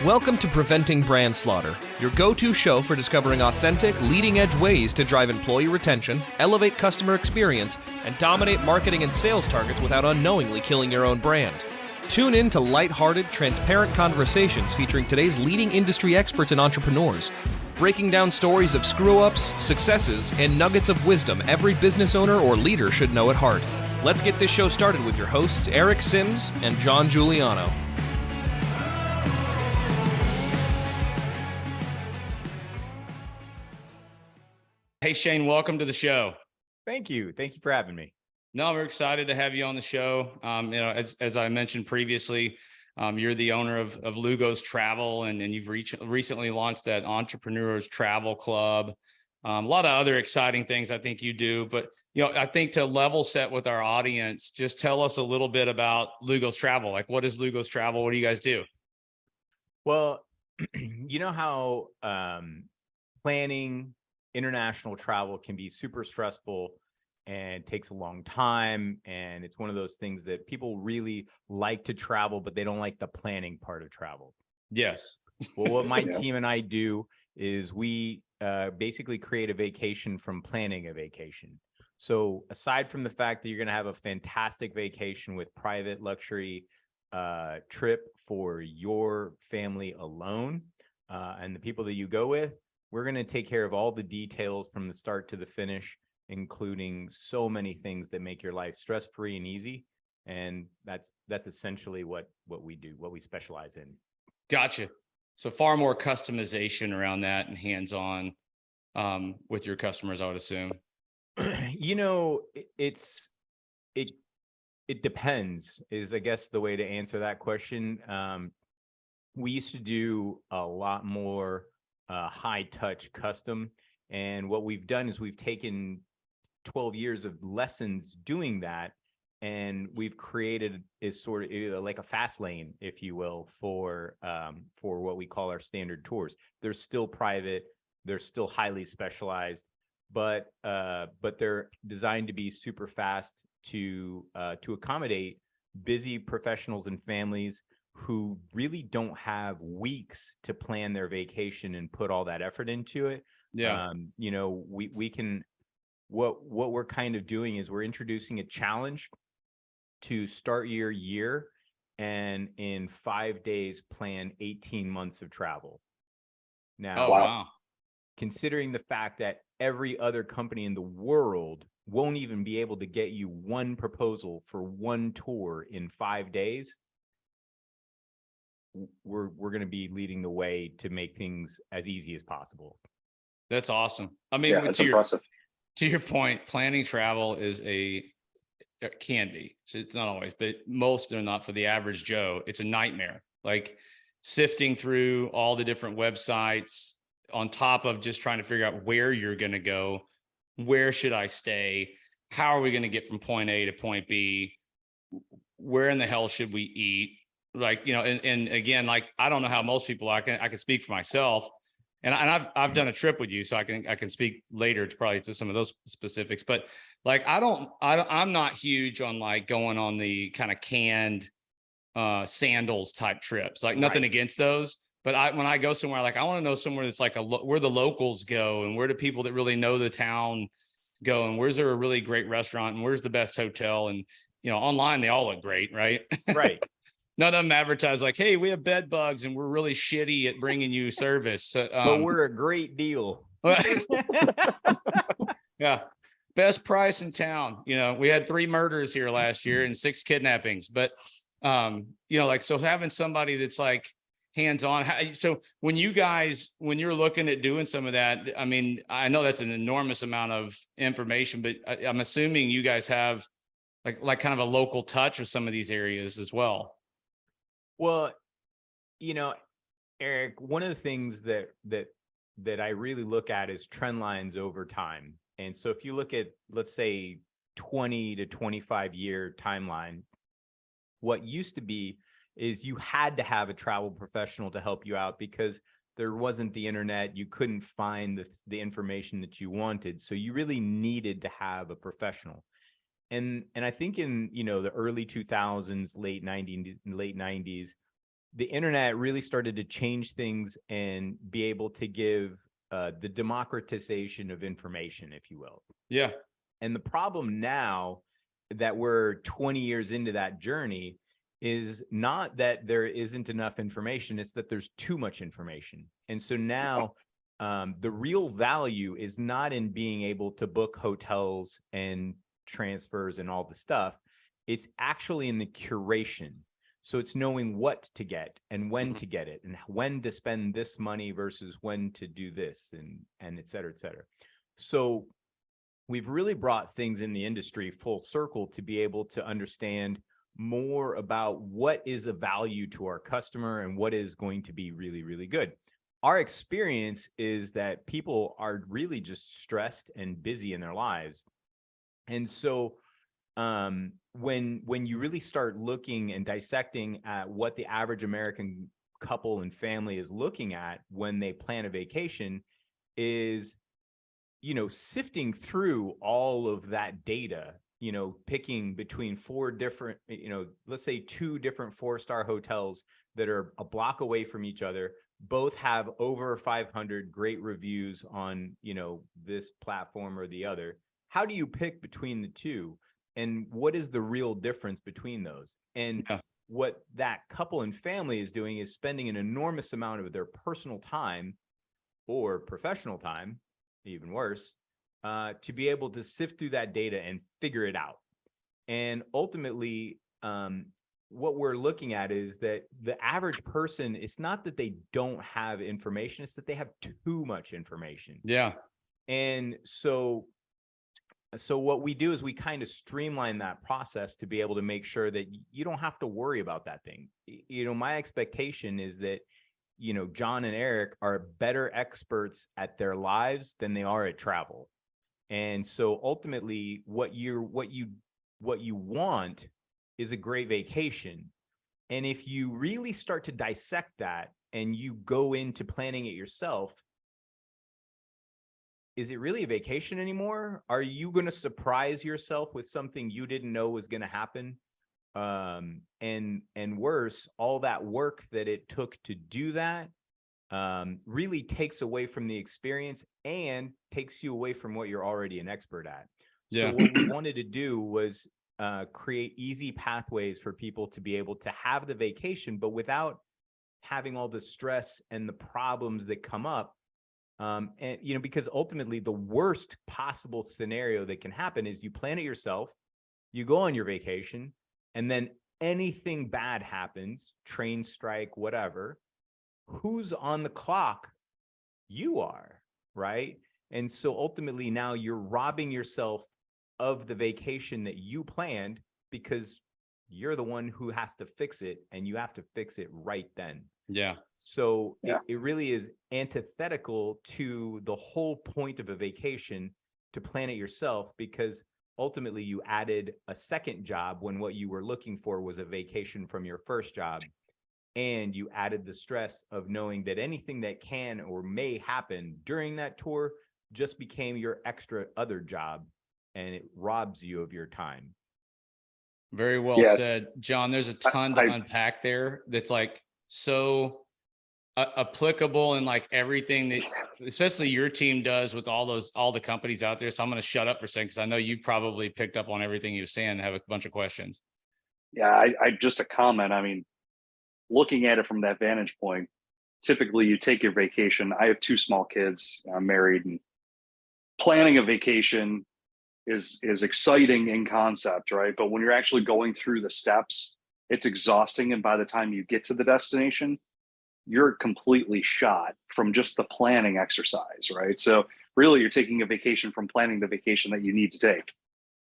Welcome to Preventing Brand Slaughter, your go-to show for discovering authentic, leading-edge ways to drive employee retention, elevate customer experience, and dominate marketing and sales targets without unknowingly killing your own brand. Tune in to lighthearted, transparent conversations featuring today's leading industry experts and entrepreneurs, breaking down stories of screw-ups, successes, and nuggets of wisdom every business owner or leader should know at heart. Let's get this show started with your hosts, Eric Sims and John Juliano. Hey, Shane, welcome to the show. Thank you. Thank you for having me. No, we're excited to have you on the show. As I mentioned previously, you're the owner of Lugos Travel, and you've recently launched that Entrepreneurs Travel Club. A lot of other exciting things I think you do, but I think to level set with our audience, just tell us a little bit about Lugos Travel. Like, what is Lugos Travel? What do you guys do? Well, you know how planning international travel can be super stressful and takes a long time. And it's one of those things that people really like to travel, but they don't like the planning part of travel. Yes. Well, what my team and I do is we basically create a vacation from planning a vacation. So aside from the fact that you're going to have a fantastic vacation with private luxury trip for your family alone and the people that you go with, we're going to take care of all the details from the start to the finish, including so many things that make your life stress-free and easy. And that's essentially what we do, what we specialize in. Gotcha. So far more customization around that and hands-on with your customers, I would assume. It depends is, I guess, the way to answer that question. We used to do a lot more high touch custom. And what we've done is we've taken 12 years of lessons doing that. And we've created is sort of like a fast lane, if you will, for what we call our standard tours. They're still private. They're still highly specialized, but they're designed to be super fast to accommodate busy professionals and families who really don't have weeks to plan their vacation and put all that effort into it. Yeah. We can, what we're kind of doing is we're introducing a challenge to start your year and in 5 days plan 18 months of travel. Now, wow. Considering the fact that every other company in the world won't even be able to get you one proposal for one tour in 5 days, we're going to be leading the way to make things as easy as possible. That's awesome. I mean, that's impressive. To your point, planning travel it can be. It's not always, but most are not. For the average Joe, it's a nightmare. Like sifting through all the different websites on top of just trying to figure out where you're going to go, where should I stay, how are we going to get from point A to point B, where in the hell should we eat? Like, and again, like, I don't know how most people, I can speak for myself, and I've done a trip with you, so I can speak later to some of those specifics, but like, I'm not huge on like going on the kind of canned sandals type trips, like nothing against those. But when I go somewhere, like I want to know somewhere that's like where the locals go and where do people that really know the town go and where's there a really great restaurant and where's the best hotel. And, online, they all look great, right? Right. None of them advertise like, hey, we have bed bugs and we're really shitty at bringing you service. So, but we're a great deal. Yeah. Best price in town. We had 3 murders here last year and 6 kidnappings, but, so having somebody that's like hands-on. So when you're looking at doing some of that, I mean, I know that's an enormous amount of information, but I'm assuming you guys have like kind of a local touch of some of these areas as well. Well, Eric, one of the things that I really look at is trend lines over time. And so if you look at, let's say, 20 to 25 year timeline, what used to be is you had to have a travel professional to help you out because there wasn't the internet. You couldn't find the information that you wanted. So you really needed to have a professional. And I think in, the early 2000s, late 90s, the internet really started to change things and be able to give the democratization of information, if you will. Yeah. And the problem now that we're 20 years into that journey is not that there isn't enough information, it's that there's too much information. And so now the real value is not in being able to book hotels and transfers and all the stuff. It's actually in the curation. So it's knowing what to get and when to get it and when to spend this money versus when to do this and et cetera, et cetera. So we've really brought things in the industry full circle to be able to understand more about what is a value to our customer and what is going to be really, really good. Our experience is that people are really just stressed and busy in their lives. And so when you really start looking and dissecting at what the average American couple and family is looking at when they plan a vacation is, sifting through all of that data, picking between 4 different, let's say 2 different 4-star hotels that are a block away from each other, both have over 500 great reviews on, this platform or the other. How do you pick between the two? And what is the real difference between those? And what that couple and family is doing is spending an enormous amount of their personal time or professional time, even worse, to be able to sift through that data and figure it out. And ultimately, what we're looking at is that the average person, it's not that they don't have information, it's that they have too much information. Yeah. And so what we do is we kind of streamline that process to be able to make sure that you don't have to worry about that thing. My expectation is that, John and Eric are better experts at their lives than they are at travel. And so ultimately what you want is a great vacation. And if you really start to dissect that and you go into planning it yourself, is it really a vacation anymore? Are you going to surprise yourself with something you didn't know was going to happen? And worse, all that work that it took to do that really takes away from the experience and takes you away from what you're already an expert at. So what we wanted to do was create easy pathways for people to be able to have the vacation, but without having all the stress and the problems that come up. And, because ultimately the worst possible scenario that can happen is you plan it yourself, you go on your vacation, and then anything bad happens, train strike, whatever, who's on the clock? You are, right? And so ultimately now you're robbing yourself of the vacation that you planned because you're the one who has to fix it, and you have to fix it right then. Yeah. So it really is antithetical to the whole point of a vacation to plan it yourself, because ultimately you added a second job when what you were looking for was a vacation from your first job. And you added the stress of knowing that anything that can or may happen during that tour just became your extra other job, and it robs you of your time. Very well said, John. There's a ton to unpack there that's like so applicable in like everything that especially your team does with all the companies out there. So I'm going to shut up for a second because I know you probably picked up on everything you were saying and have a bunch of questions. Yeah, I just a comment. I mean, looking at it from that vantage point, typically you take your vacation. I have 2 small kids. I'm married, and planning a vacation is exciting in concept, right? But when you're actually going through the steps, it's exhausting. And by the time you get to the destination, you're completely shot from just the planning exercise, right? So really you're taking a vacation from planning the vacation that you need to take.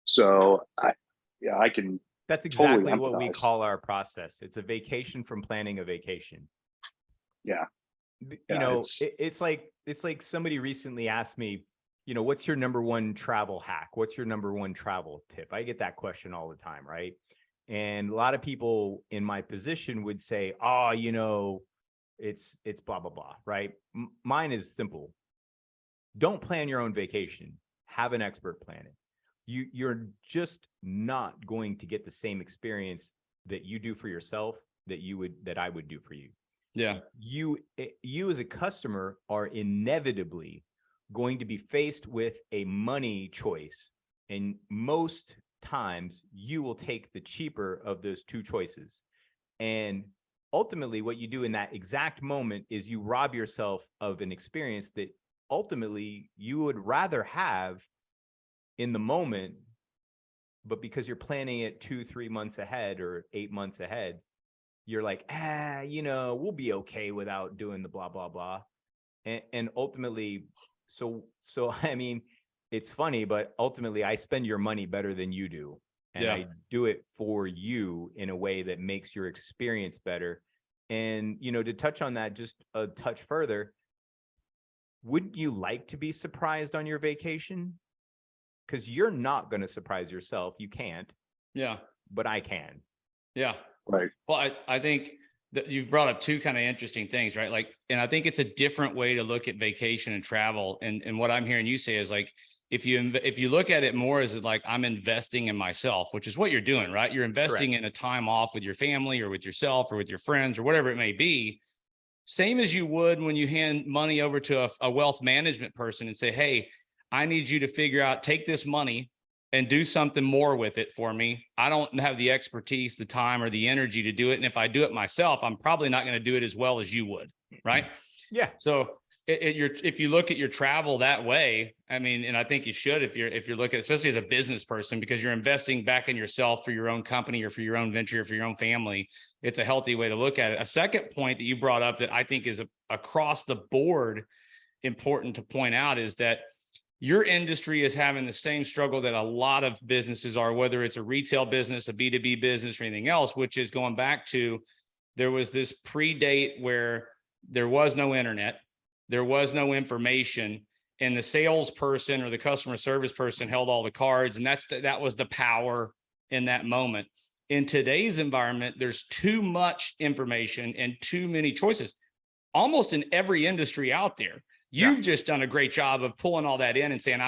So I can. That's exactly totally what we empathize. call our process. It's a vacation from planning a vacation. Yeah. It's like somebody recently asked me, what's your number one travel hack? What's your number one travel tip? I get that question all the time, right? And a lot of people in my position would say, it's blah, blah, blah, right? Mine is simple. Don't plan your own vacation. Have an expert plan it. You're just not going to get the same experience that you do for yourself that I would do for you. Yeah. You as a customer are inevitably going to be faced with a money choice. And most times you will take the cheaper of those two choices. And ultimately what you do in that exact moment is you rob yourself of an experience that ultimately you would rather have in the moment, but because you're planning it 2-3 months ahead or 8 months ahead, you're like, we'll be okay without doing the blah, blah, blah. And ultimately, so I mean, it's funny, but ultimately I spend your money better than you do. And I do it for you in a way that makes your experience better. And, to touch on that just a touch further, wouldn't you like to be surprised on your vacation? Because you're not going to surprise yourself. You can't. Yeah. But I can. Yeah. Right. Well, I think that you've brought up two kind of interesting things, right? Like, and I think it's a different way to look at vacation and travel. And what I'm hearing you say is like, if you look at it more as like, I'm investing in myself, which is what you're doing, right? You're investing in a time off with your family or with yourself or with your friends or whatever it may be. Same as you would when you hand money over to a wealth management person and say, hey, I need you to figure out, take this money and do something more with it for me. I don't have the expertise, the time, or the energy to do it. And if I do it myself, I'm probably not going to do it as well as you would. Right. Yeah. So if you look at your travel that way, I mean, and I think you should, if you're looking, especially as a business person, because you're investing back in yourself for your own company or for your own venture or for your own family, it's a healthy way to look at it. A second point that you brought up that I think is across the board important to point out is that your industry is having the same struggle that a lot of businesses are, whether it's a retail business, a B2B business, or anything else, which is going back to, there was this predate where there was no internet, there was no information, and the salesperson or the customer service person held all the cards. And that was the power in that moment. In today's environment, there's too much information and too many choices, almost in every industry out there. You've just done a great job of pulling all that in and saying,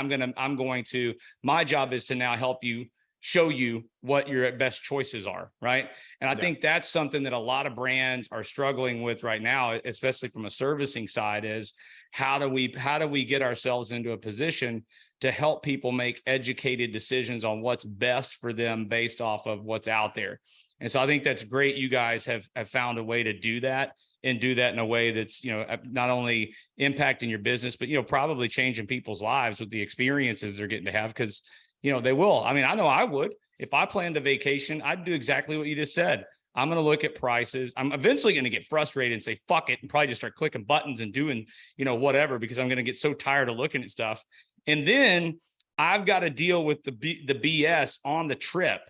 my job is to now help you, show you what your best choices are. Right. And I think that's something that a lot of brands are struggling with right now, especially from a servicing side, is how do we get ourselves into a position to help people make educated decisions on what's best for them based off of what's out there. And so I think that's great. You guys have found a way to do that, and do that in a way that's, not only impacting your business, but, probably changing people's lives with the experiences they're getting to have. Cause they will. I mean, I know I would, if I planned a vacation, I'd do exactly what you just said. I'm going to look at prices. I'm eventually going to get frustrated and say, fuck it, and probably just start clicking buttons and doing, whatever, because I'm going to get so tired of looking at stuff. And then I've got to deal with the BS on the trip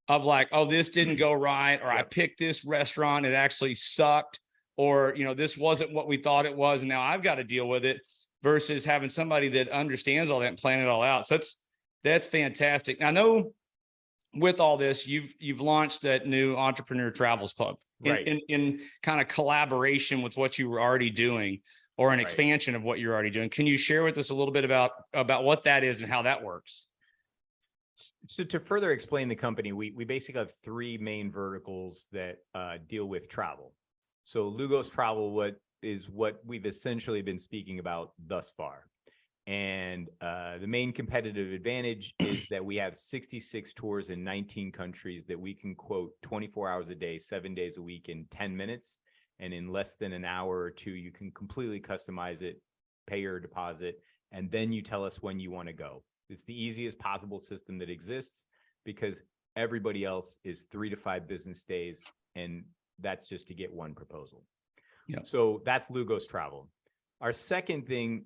of like, oh, this didn't go right. Or I picked this restaurant, it actually sucked. Or, this wasn't what we thought it was, and now I've got to deal with it, versus having somebody that understands all that and plan it all out. So that's fantastic. I know with all this, you've launched that new Entrepreneur Travels Club in kind of collaboration with what you were already doing, or an expansion of what you're already doing. Can you share with us a little bit about what that is and how that works? So to further explain the company, we basically have three main verticals that deal with travel. So Lugos Travel, what we've essentially been speaking about thus far. And the main competitive advantage is that we have 66 tours in 19 countries that we can quote 24 hours a day, 7 days a week in 10 minutes. And in less than an hour or two, you can completely customize it, pay your deposit, and then you tell us when you want to go. It's the easiest possible system that exists, because everybody else is 3 to 5 business days, and that's just to get one proposal. Yeah. So that's Lugos Travel. Our second thing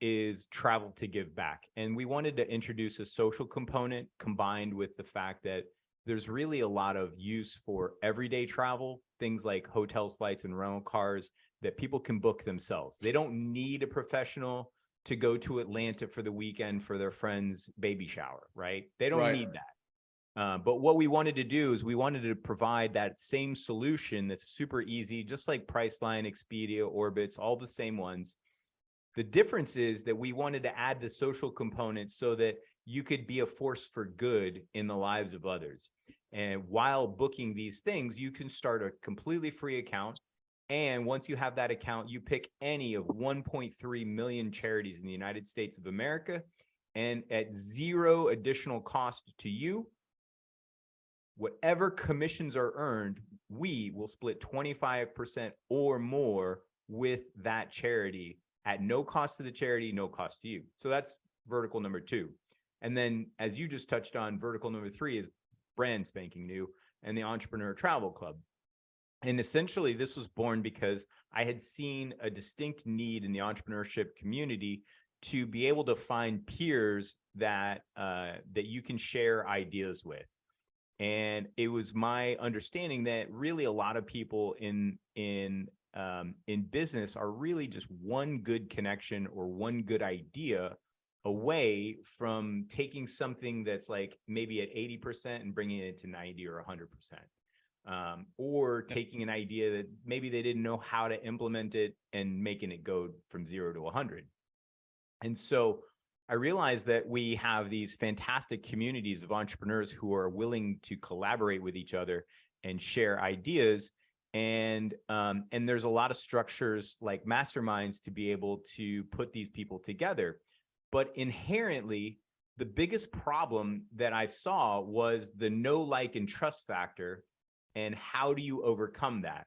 is Travel to Give Back. And we wanted to introduce a social component combined with the fact that there's really a lot of use for everyday travel, things like hotels, flights, and rental cars that people can book themselves. They don't need a professional to go to Atlanta for the weekend for their friend's baby shower, right? They don't need that. But what we wanted to do is we wanted to provide that same solution that's super easy, just like Priceline, Expedia, Orbitz, all the same ones. The difference is that we wanted to add the social component so that you could be a force for good in the lives of others. And while booking these things, you can start a completely free account. And once you have that account, you pick any of 1.3 million charities in the United States of America. And at zero additional cost to you, whatever commissions are earned, we will split 25% or more with that charity at no cost to the charity, no cost to you. So that's vertical number 2. And then, as you just touched on, vertical number 3 is brand spanking new, and the Entrepreneur Travel Club. And essentially, this was born because I had seen a distinct need in the entrepreneurship community to be able to find peers that that you can share ideas with. And it was my understanding that really a lot of people in business are really just one good connection or one good idea away from taking something that's like maybe at 80% and bringing it to 90 or 100%. Or taking an idea that maybe they didn't know how to implement it and making it go from 0 to 100. And so I realized that we have these fantastic communities of entrepreneurs who are willing to collaborate with each other and share ideas. And there's a lot of structures like masterminds to be able to put these people together. But inherently, the biggest problem that I saw was the know, like, and trust factor. And how do you overcome that?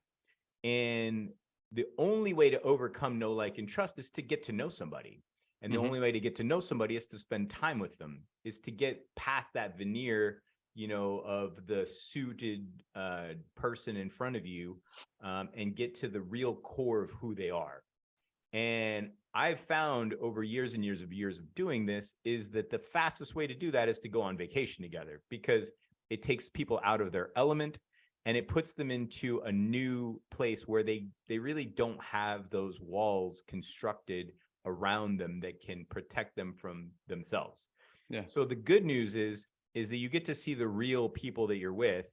And the only way to overcome know, like, and trust is to get to know somebody. And the only way to get to know somebody is to spend time with them, is to get past that veneer, you know, of the suited person in front of you, and get to the real core of who they are. And I've found over years and years of doing this is that the fastest way to do that is to go on vacation together, because it takes people out of their element and it puts them into a new place where they really don't have those walls constructed around them that can protect them from themselves. Yeah. So the good news is that you get to see the real people that you're with.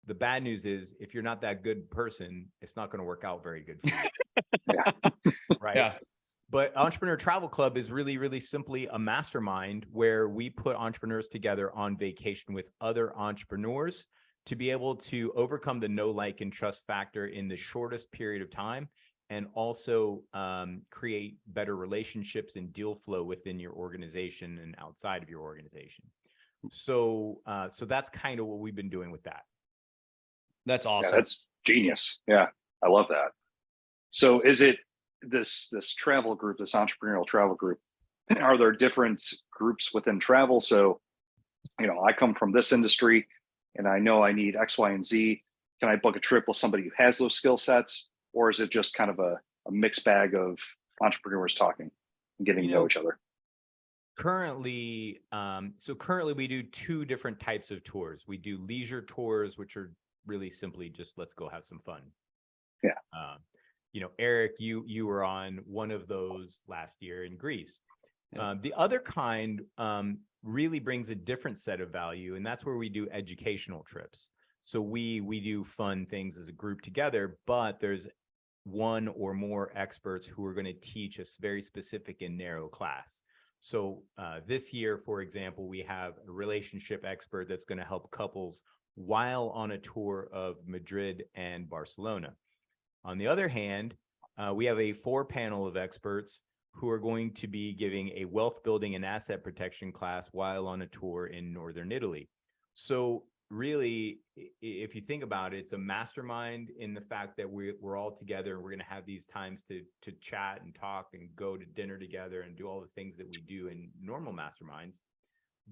The bad news is if you're not that good person, it's not going to work out very good for you. Right. Yeah. But Entrepreneur Travel Club is really, really simply a mastermind where we put entrepreneurs together on vacation with other entrepreneurs to be able to overcome the know, like, and trust factor in the shortest period of time, and also create better relationships and deal flow within your organization and outside of your organization. So that's kind of what we've been doing with that. That's awesome. Yeah, that's genius. Yeah, I love that. So is it this travel group, this entrepreneurial travel group, are there different groups within travel? So, you know, I come from this industry and I know I need X, Y, and Z. Can I book a trip with somebody who has those skill sets? Or is it just kind of a mixed bag of entrepreneurs talking and getting to know each other? Currently, we do 2 different types of tours. We do leisure tours, which are really simply just let's go have some fun. Yeah. You know, Eric, you were on one of those last year in Greece. The other kind really brings a different set of value, and that's where we do educational trips. So we do fun things as a group together, but there's one or more experts who are going to teach a very specific and narrow class. So this year, for example, we have a relationship expert that's going to help couples while on a tour of Madrid and Barcelona. On the other hand, we have a 4-panel of experts who are going to be giving a wealth building and asset protection class while on a tour in Northern Italy. So really, if you think about it, it's a mastermind in the fact that we're all together and we're going to have these times to chat and talk and go to dinner together and do all the things that we do in normal masterminds.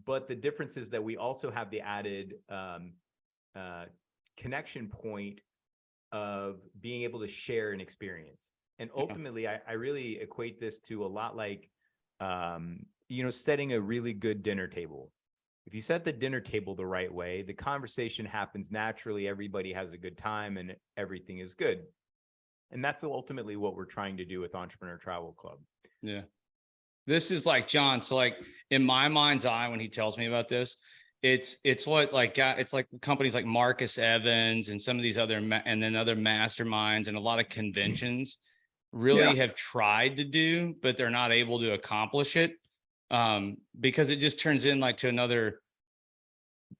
But the difference is that we also have the added connection point of being able to share an experience. And ultimately, I really equate this to a lot like, setting a really good dinner table. If you set the dinner table the right way, the conversation happens naturally, everybody has a good time, and everything is good. And that's ultimately what we're trying to do with Entrepreneur Travel Club. Yeah. This is like, John, so like in my mind's eye, when he tells me about this, it's what like, it's like companies like Marcus Evans and some of these other, and then other masterminds and a lot of conventions really have tried to do, but they're not able to accomplish it. Because it just turns in like to another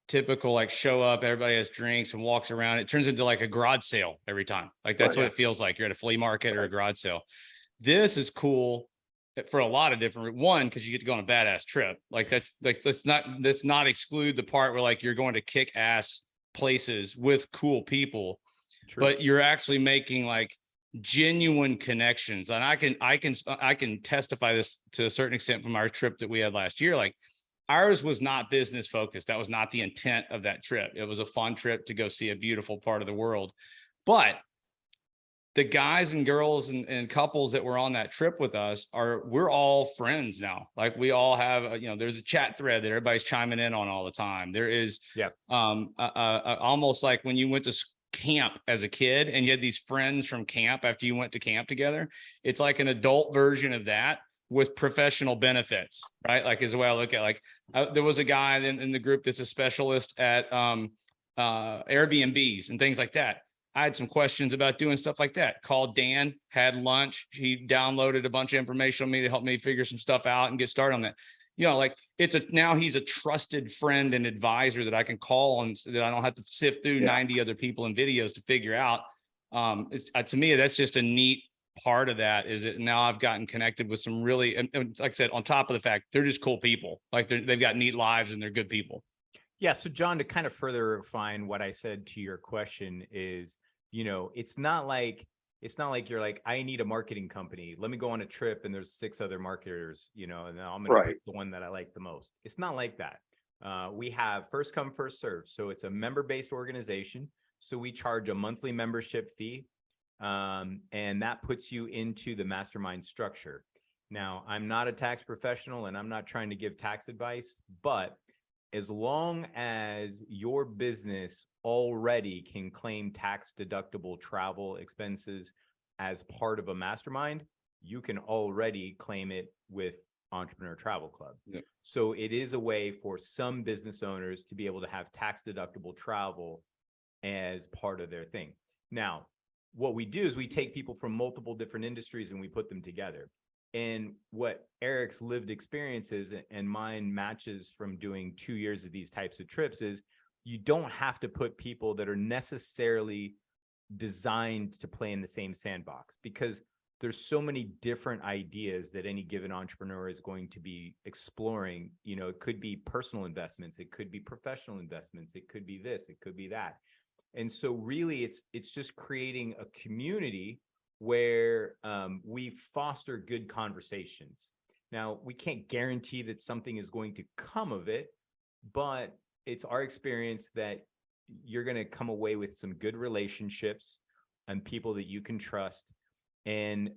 typical, like show up, everybody has drinks and walks around. It turns into like a garage sale every time. Like that's what it feels like. You're at a flea market or a garage sale. This is cool for a lot of different, one, because you get to go on a badass trip. Like let's not exclude the part where like you're going to kick ass places with cool people. True. But you're actually making like genuine connections. And I can testify this to a certain extent from our trip that we had last year. Like ours was not business focused. That was not the intent of that trip. It was a fun trip to go see a beautiful part of the world. But the guys and girls and couples that were on that trip with us we're all friends now. Like we all have, there's a chat thread that everybody's chiming in on all the time. There is almost like when you went to camp as a kid and you had these friends from camp after you went to camp together. It's like an adult version of that with professional benefits, right? Like is the way I look at it. Like there was a guy in the group that's a specialist at Airbnbs and things like that. I had some questions about doing stuff like that. Called Dan, had lunch. He downloaded a bunch of information on me to help me figure some stuff out and get started on that. Like now he's a trusted friend and advisor that I can call on, so that I don't have to sift through 90 other people and videos to figure out. To me, that's just a neat part of that, is that now I've gotten connected with some really, and like I said, on top of the fact, they're just cool people. Like they've got neat lives and they're good people. Yeah. So John, to kind of further refine what I said to your question is, it's not like you're like, I need a marketing company. Let me go on a trip and there's 6 other marketers, and I'm going to pick the one that I like the most. It's not like that. We have first come, first serve. So it's a member-based organization. So we charge a monthly membership fee. And that puts you into the mastermind structure. Now, I'm not a tax professional and I'm not trying to give tax advice, but as long as your business already can claim tax deductible travel expenses as part of a mastermind, you can already claim it with Entrepreneur Travel Club. Yep. So it is a way for some business owners to be able to have tax deductible travel as part of their thing. Now, what we do is we take people from multiple different industries and we put them together. And what Eric's lived experiences and mine matches from doing 2 years of these types of trips is you don't have to put people that are necessarily designed to play in the same sandbox, because there's so many different ideas that any given entrepreneur is going to be exploring. It could be personal investments, it could be professional investments, it could be this, it could be that. And so really it's just creating a community where we foster good conversations. Now, we can't guarantee that something is going to come of it, but it's our experience that you're going to come away with some good relationships and people that you can trust and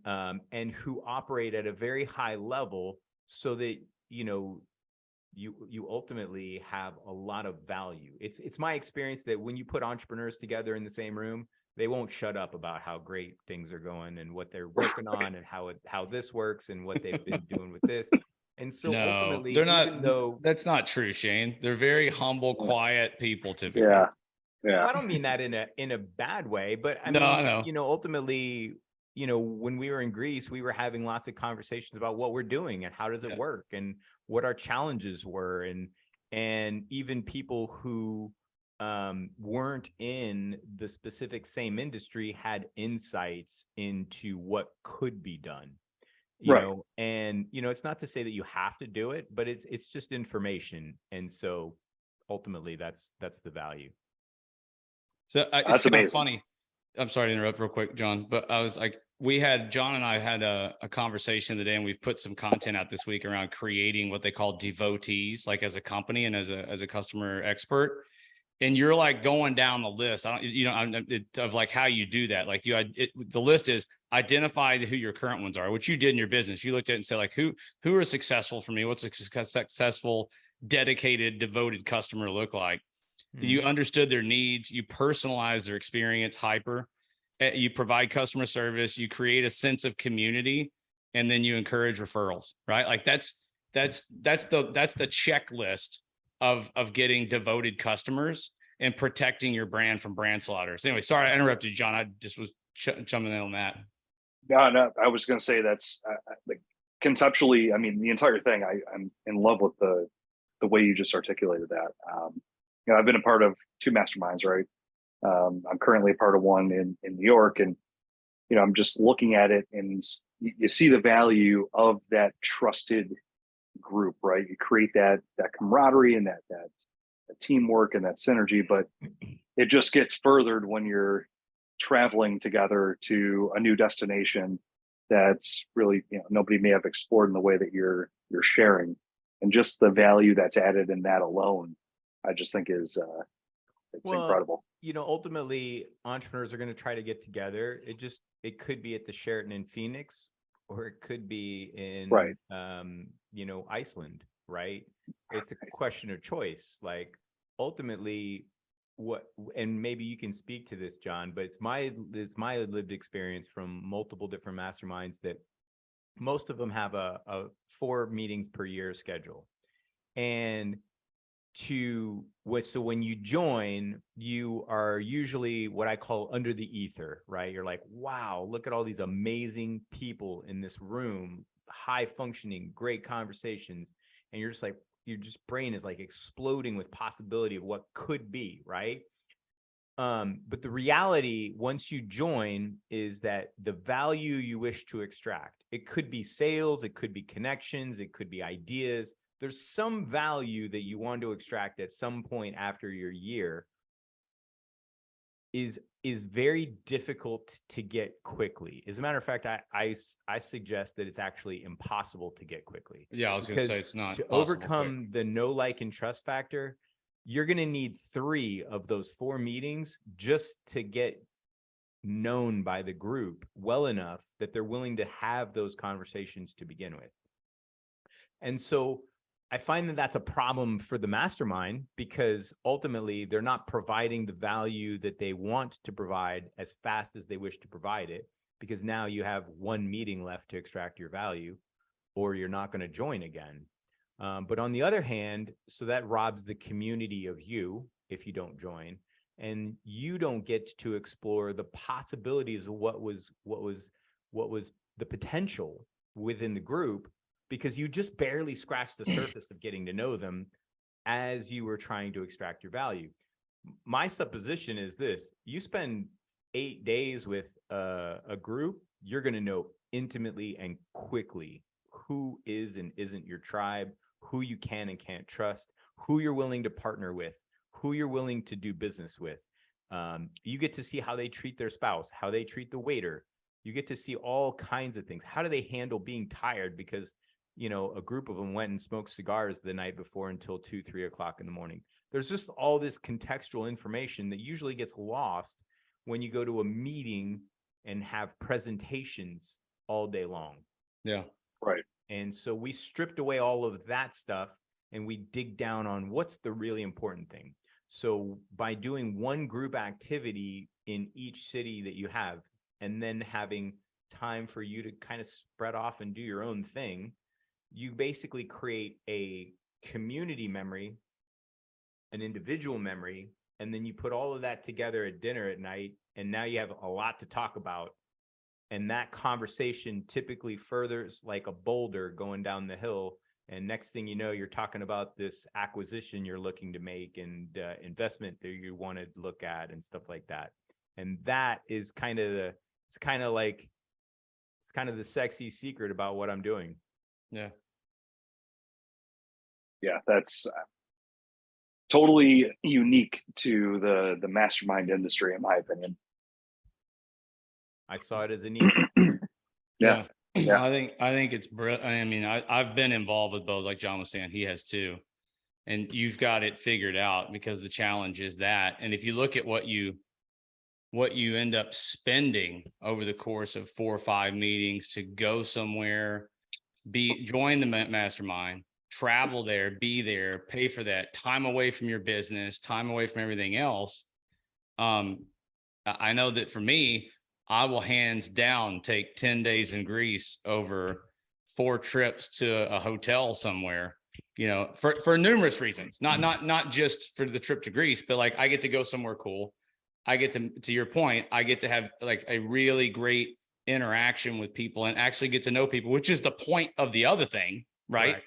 who operate at a very high level, so that, you ultimately have a lot of value. It's my experience that when you put entrepreneurs together in the same room, they won't shut up about how great things are going and what they're working on and how this works and what they've been doing with this. And so ultimately, they're not, even though that's not true, Shane, they're very humble, quiet people typically. Yeah. Well, I don't mean that in a bad way, but I mean, ultimately, when we were in Greece, we were having lots of conversations about what we're doing and how does it work and what our challenges were. And even people who weren't in the specific same industry had insights into what could be done, you know, and, it's not to say that you have to do it, but it's just information. And so ultimately that's the value. So it's kind of funny. I'm sorry to interrupt real quick, John, but I was like, John and I had a conversation today, and we've put some content out this week around creating what they call devotees, like as a company and as a customer expert. And you're like going down the list. Of like how you do that. Like the list is identify who your current ones are, which you did in your business. You looked at it and said like, who are successful for me? What's a successful, dedicated, devoted customer look like? You understood their needs, you personalize their experience, you provide customer service, you create a sense of community, and then you encourage referrals, right? Like that's the checklist of getting devoted customers and protecting your brand from brand slaughter. So anyway, sorry I interrupted you, John. I just was jumping in on that. No, I was going to say that's like conceptually, I mean, the entire thing, I'm in love with the way you just articulated that. I've been a part of two masterminds, right? I'm currently a part of one in New York, and I'm just looking at it, and you see the value of that trusted group, right? You create that camaraderie and that teamwork and that synergy, but it just gets furthered when you're traveling together to a new destination that's really nobody may have explored in the way that you're sharing, and just the value that's added in that alone, I just think is it's incredible. Ultimately entrepreneurs are going to try to get together. It could be at the Sheraton in Phoenix, or it could be in Right. Iceland, right? It's a question of choice. Like ultimately and maybe you can speak to this, John, but it's my lived experience from multiple different masterminds that most of them have a 4 meetings per year schedule. And so when you join, you are usually what I call under the ether, right? You're like, wow, look at all these amazing people in this room, high functioning, great conversations. And you're just like, your brain is like exploding with possibility of what could be, right? But the reality, once you join, is that the value you wish to extract, it could be sales, it could be connections, it could be ideas. There's some value that you want to extract at some point after your year is very difficult to get quickly. As a matter of fact, I suggest that it's actually impossible to get quickly. Yeah, I was going to say it's not to possible overcome quick. the know, like, and trust factor. You're going to need 3 of those 4 meetings just to get known by the group well enough that they're willing to have those conversations to begin with. And so I find that that's a problem for the mastermind, because ultimately they're not providing the value that they want to provide as fast as they wish to provide it, because now you have 1 meeting left to extract your value, or you're not going to join again. But on the other hand, so that robs the community of you if you don't join, and you don't get to explore the possibilities of what was the potential within the group, because you just barely scratched the surface of getting to know them as you were trying to extract your value. My supposition is this: you spend 8 days with a group, you're going to know intimately and quickly who is and isn't your tribe, who you can and can't trust, who you're willing to partner with, who you're willing to do business with. You get to see how they treat their spouse, how they treat the waiter. You get to see all kinds of things. How do they handle being tired because a group of them went and smoked cigars the night before until 2-3 o'clock in the morning? There's just all this contextual information that usually gets lost when you go to a meeting and have presentations all day long. Yeah. Right. And so we stripped away all of that stuff and we dig down on what's the really important thing. So by doing 1 group activity in each city that you have, and then having time for you to kind of spread off and do your own thing, you basically create a community memory, an individual memory, and then you put all of that together at dinner at night, and now you have a lot to talk about. And that conversation typically furthers like a boulder going down the hill. And next thing you know, you're talking about this acquisition you're looking to make, and investment that you want to look at and stuff like that. And that is kind of the sexy secret about what I'm doing. Yeah. Yeah, that's totally unique to the mastermind industry, in my opinion. I saw it as a niche. Yeah. Yeah. I think it's I mean, I've been involved with both, like John was saying, he has too. And you've got it figured out, because the challenge is that. And if you look at what you end up spending over the course of 4 or 5 meetings to go somewhere, join the mastermind, travel there, be there, pay for that, time away from your business, time away from everything else. I know that for me, I will hands down take 10 days in Greece over 4 trips to a hotel somewhere, for numerous reasons, not just for the trip to Greece, but like I get to go somewhere cool. I get to your point, I get to have like a really great interaction with people and actually get to know people, which is the point of the other thing. Right.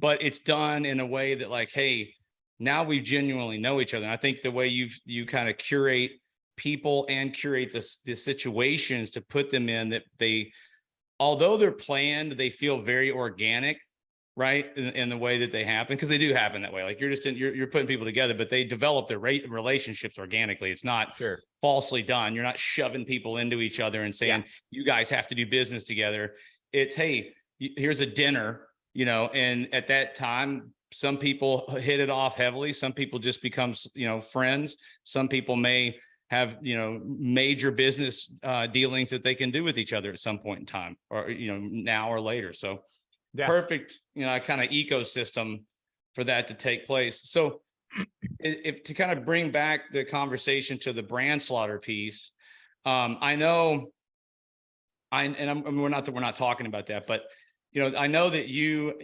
But it's done in a way that like, hey, Now we genuinely know each other. And I think the way you kind of curate people and curate the situations to put them in, that they, although they're planned, they feel very organic, right? In the way that they happen, because they do happen that way. Like you're putting people together, but they develop their relationships organically. It's not Sure. falsely done. You're not shoving people into each other and saying, you guys have to do business together. It's, hey, here's a dinner, and at that time, some people hit it off heavily. Some people just becomes, friends. Some people may have, major business dealings that they can do with each other at some point in time, or, now or later. So perfect, kind of ecosystem for that to take place. So if to kind of bring back the conversation to the brand slaughter piece, I know, we're not talking about that, but I know that you've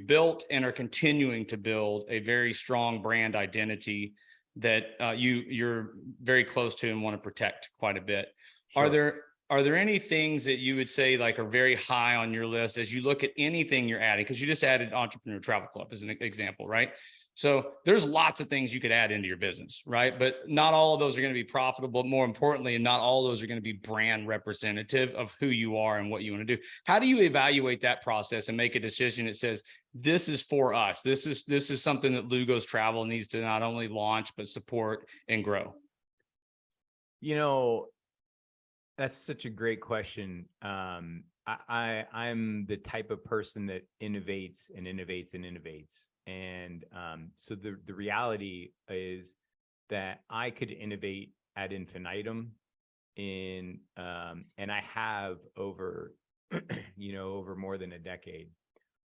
built and are continuing to build a very strong brand identity that you're very close to and want to protect quite a bit. Sure. Are there any things that you would say like are very high on your list as you look at anything you're adding? Because you just added Entrepreneur Travel Club as an example, right? So there's lots of things you could add into your business, right? But not all of those are going to be profitable. More importantly, and not all of those are going to be brand representative of who you are and what you want to do. How do you evaluate that process and make a decision that says, this is for us? This is something that Lugos Travel needs to not only launch, but support and grow? That's such a great question. I'm the type of person that innovates and innovates and innovates. And so the reality is that I could innovate ad infinitum and I have over, over more than a decade.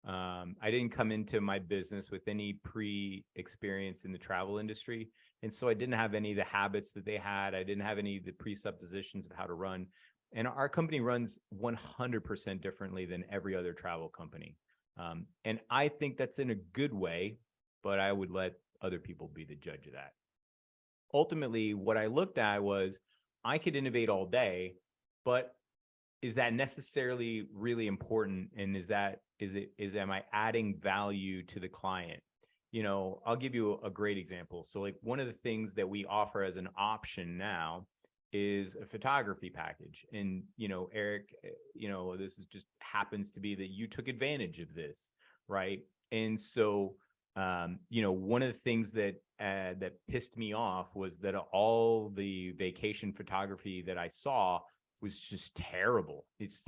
I didn't come into my business with any pre-experience in the travel industry. And so I didn't have any of the habits that they had. I didn't have any of the presuppositions of how to run. And our company runs 100% differently than every other travel company. And I think that's in a good way, but I would let other people be the judge of that. Ultimately, what I looked at was I could innovate all day, but is that necessarily really important? And am I adding value to the client? I'll give you a great example. So like one of the things that we offer as an option now is a photography package. And, Eric, this is just happens to be that you took advantage of this, right? And so, one of the things that pissed me off was that all the vacation photography that I saw was just terrible. It's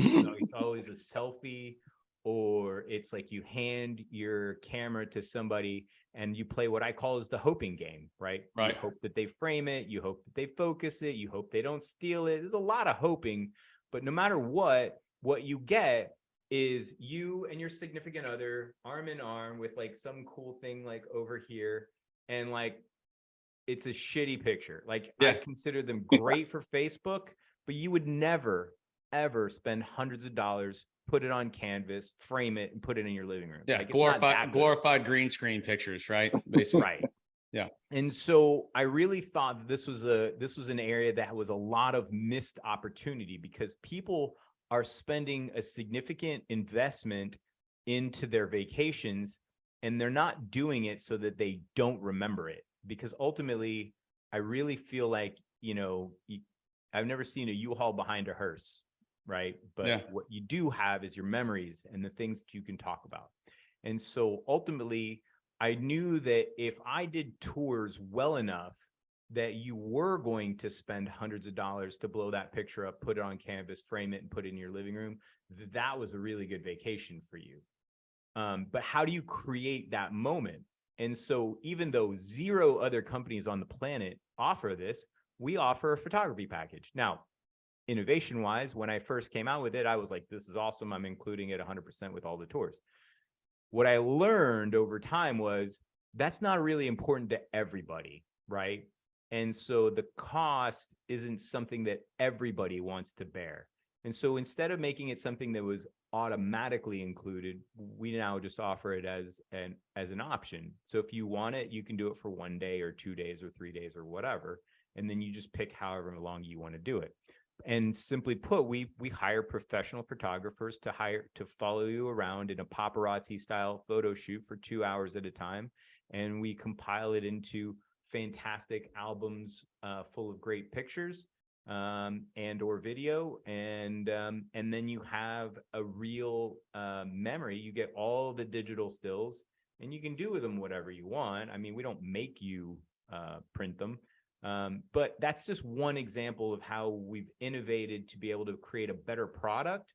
always a selfie, or it's like you hand your camera to somebody and you play what I call is the hoping game, right? Right. You hope that they frame it. You hope that they focus it. You hope they don't steal it. There's a lot of hoping, but no matter what you get is you and your significant other arm in arm with like some cool thing like over here. And like, it's a shitty picture. Like I consider them great for Facebook, but you would never, ever spend hundreds of dollars, put it on canvas, frame it, and put it in your living room. Yeah, like glorified green screen pictures, right? Basically. Right. Yeah. And so I really thought that this was an area that was a lot of missed opportunity, because people are spending a significant investment into their vacations and they're not doing it so that they don't remember it. Because ultimately, I really feel like, I've never seen a U-Haul behind a hearse, right? But what you do have is your memories and the things that you can talk about. And so ultimately, I knew that if I did tours well enough that you were going to spend hundreds of dollars to blow that picture up, put it on canvas, frame it, and put it in your living room, that was a really good vacation for you. But how do you create that moment? And so even though zero other companies on the planet offer this, we offer a photography package. Now, innovation wise, when I first came out with it, I was like, this is awesome. I'm including it 100% with all the tours. What I learned over time was that's not really important to everybody, right? And so the cost isn't something that everybody wants to bear. And so instead of making it something that was automatically included, we now just offer it as an option. So if you want it, you can do it for 1 day or 2 days or 3 days or whatever. And then you just pick however long you want to do it. And simply put, we hire professional photographers to follow you around in a paparazzi style photo shoot for 2 hours at a time. And we compile it into fantastic albums full of great pictures and or video. And then you have a real memory. You get all the digital stills and you can do with them whatever you want. I mean, we don't make you print them. But that's just one example of how we've innovated to be able to create a better product.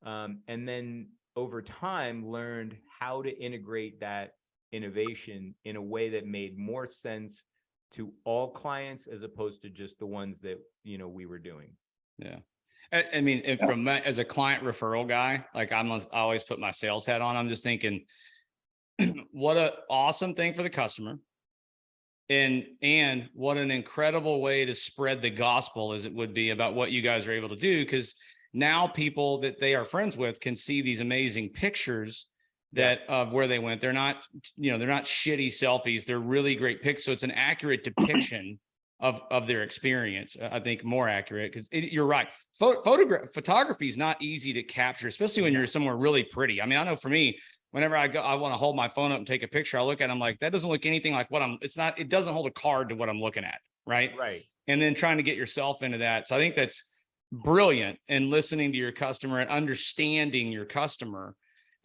And then over time, learned how to integrate that innovation in a way that made more sense to all clients as opposed to just the ones that, we were doing. Yeah. I mean, from as a client referral guy, like I always put my sales hat on. I'm just thinking, what an awesome thing for the customer. And what an incredible way to spread the gospel as it would be about what you guys are able to do. Because now people that they are friends with can see these amazing pictures of where they went. They're not, they're not shitty selfies. They're really great pics. So it's an accurate depiction of their experience. I think more accurate because you're right. Photography is not easy to capture, especially when you're somewhere really pretty. I mean, I know for me, whenever I want to hold my phone up and take a picture, I look at it, I'm like, that doesn't look anything like it doesn't hold a card to what I'm looking at. Right. And then trying to get yourself into that. So I think that's brilliant in listening to your customer and understanding your customer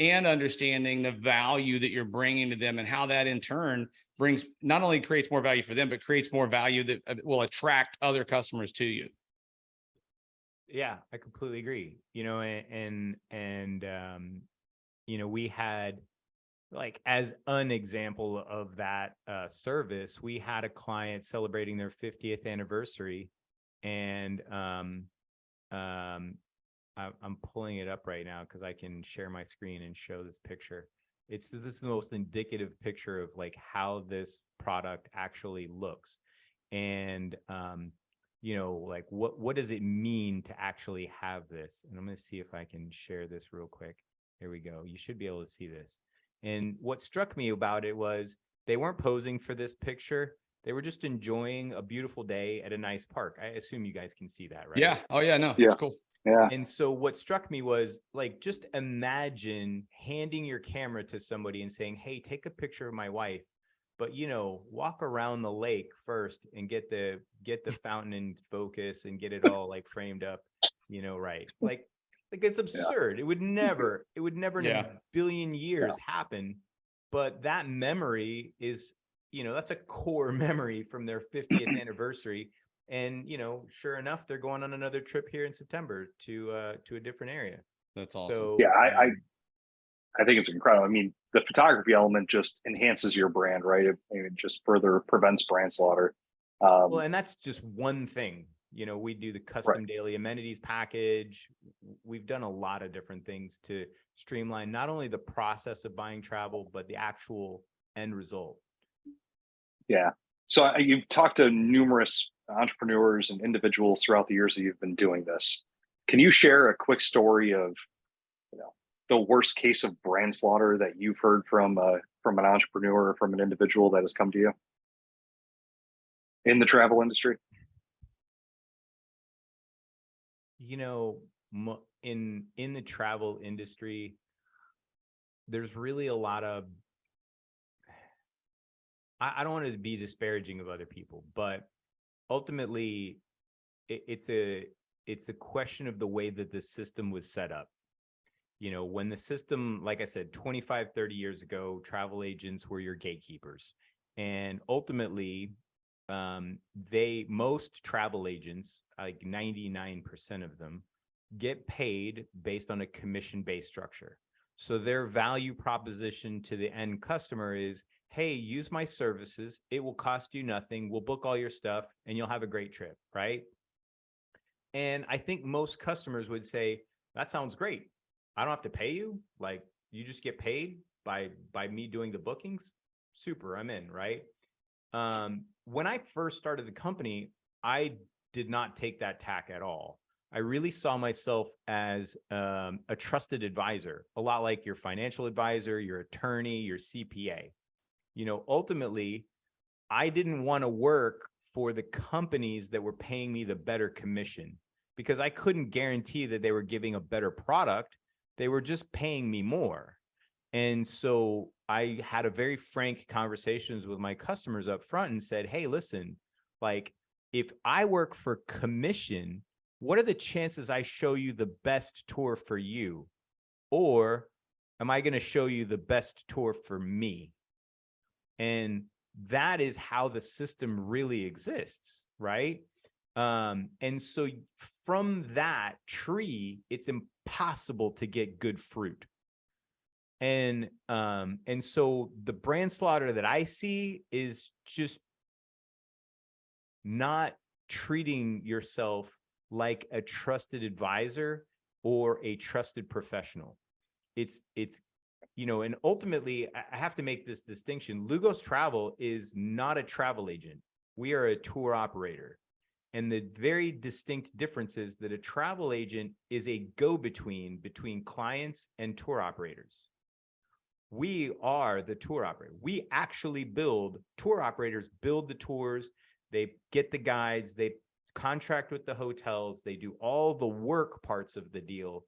and understanding the value that you're bringing to them and how that in turn brings, not only creates more value for them, but creates more value that will attract other customers to you. Yeah, I completely agree. We had, like, as an example of that service, we had a client celebrating their 50th anniversary, and I'm pulling it up right now because I can share my screen and show this picture. This is the most indicative picture of like how this product actually looks, and like what does it mean to actually have this? And I'm going to see if I can share this real quick. Here we go. You should be able to see this. And what struck me about it was they weren't posing for this picture. They were just enjoying a beautiful day at a nice park. I assume you guys can see that, right? Yeah. Oh yeah. No, yeah. It's cool. Yeah. And so what struck me was, like, just imagine handing your camera to somebody and saying, hey, take a picture of my wife, but walk around the lake first and get the fountain in focus and get it all like framed up, right. Like it's absurd. It would never in a billion years happen. But that memory is, that's a core memory from their 50th anniversary. And, sure enough, they're going on another trip here in September to a different area. That's awesome. So, yeah, I think it's incredible. I mean, the photography element just enhances your brand, right? It just further prevents brand slaughter. Well, and that's just one thing. We do the custom daily amenities package. We've done a lot of different things to streamline not only the process of buying travel, but the actual end result. Yeah. So you've talked to numerous entrepreneurs and individuals throughout the years that you've been doing this. Can you share a quick story of, the worst case of brand slaughter that you've heard from an entrepreneur or from an individual that has come to you in the travel industry? In the travel industry, there's really a lot of, I don't want to be disparaging of other people, but ultimately it's a question of the way that the system was set up. When the system, like I said, 25, 30 years ago, travel agents were your gatekeepers. And ultimately, most travel agents, like 99% of them, get paid based on a commission-based structure. So their value proposition to the end customer is, hey, use my services. It will cost you nothing. We'll book all your stuff and you'll have a great trip, right? And I think most customers would say, that sounds great. I don't have to pay you. Like, you just get paid by me doing the bookings. Super, I'm in, right? When I first started the company, I did not take that tack at all. I really saw myself as a trusted advisor, a lot like your financial advisor, your attorney, your CPA. Ultimately, I didn't want to work for the companies that were paying me the better commission. because I couldn't guarantee that they were giving a better product. They were just paying me more. And so I had a very frank conversations with my customers up front and said, hey, listen, like if I work for commission, what are the chances I show you the best tour for you? Or am I going to show you the best tour for me? And that is how the system really exists, right? And so from that tree, it's impossible to get good fruit. And so the brand slaughter that I see is just not treating yourself like a trusted advisor or a trusted professional. It's, you know, and ultimately I have to make this distinction. Lugos Travel is not a travel agent. We are a tour operator. And the very distinct difference is that a travel agent is a go-between between clients and tour operators. We are the tour operator. We actually build, tour operators build the tours. They get the guides, they contract with the hotels, they do all the work parts of the deal.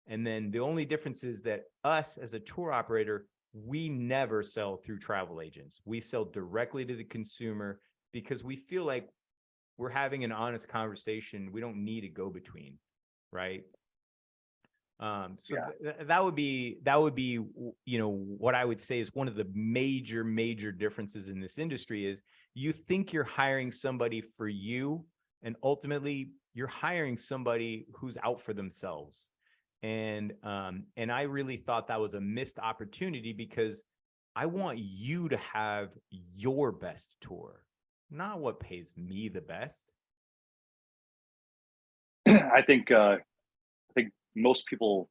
And then the only difference is that us as a tour operator, we never sell through travel agents. We sell directly to the consumer because we feel like we're having an honest conversation. We don't need a go-between, right? That would be, you know, what I would say is one of the major differences in this industry is you think you're hiring somebody for you, and ultimately you're hiring somebody who's out for themselves. And I really thought that was a missed opportunity because I want you to have your best tour, not what pays me the best. I think most people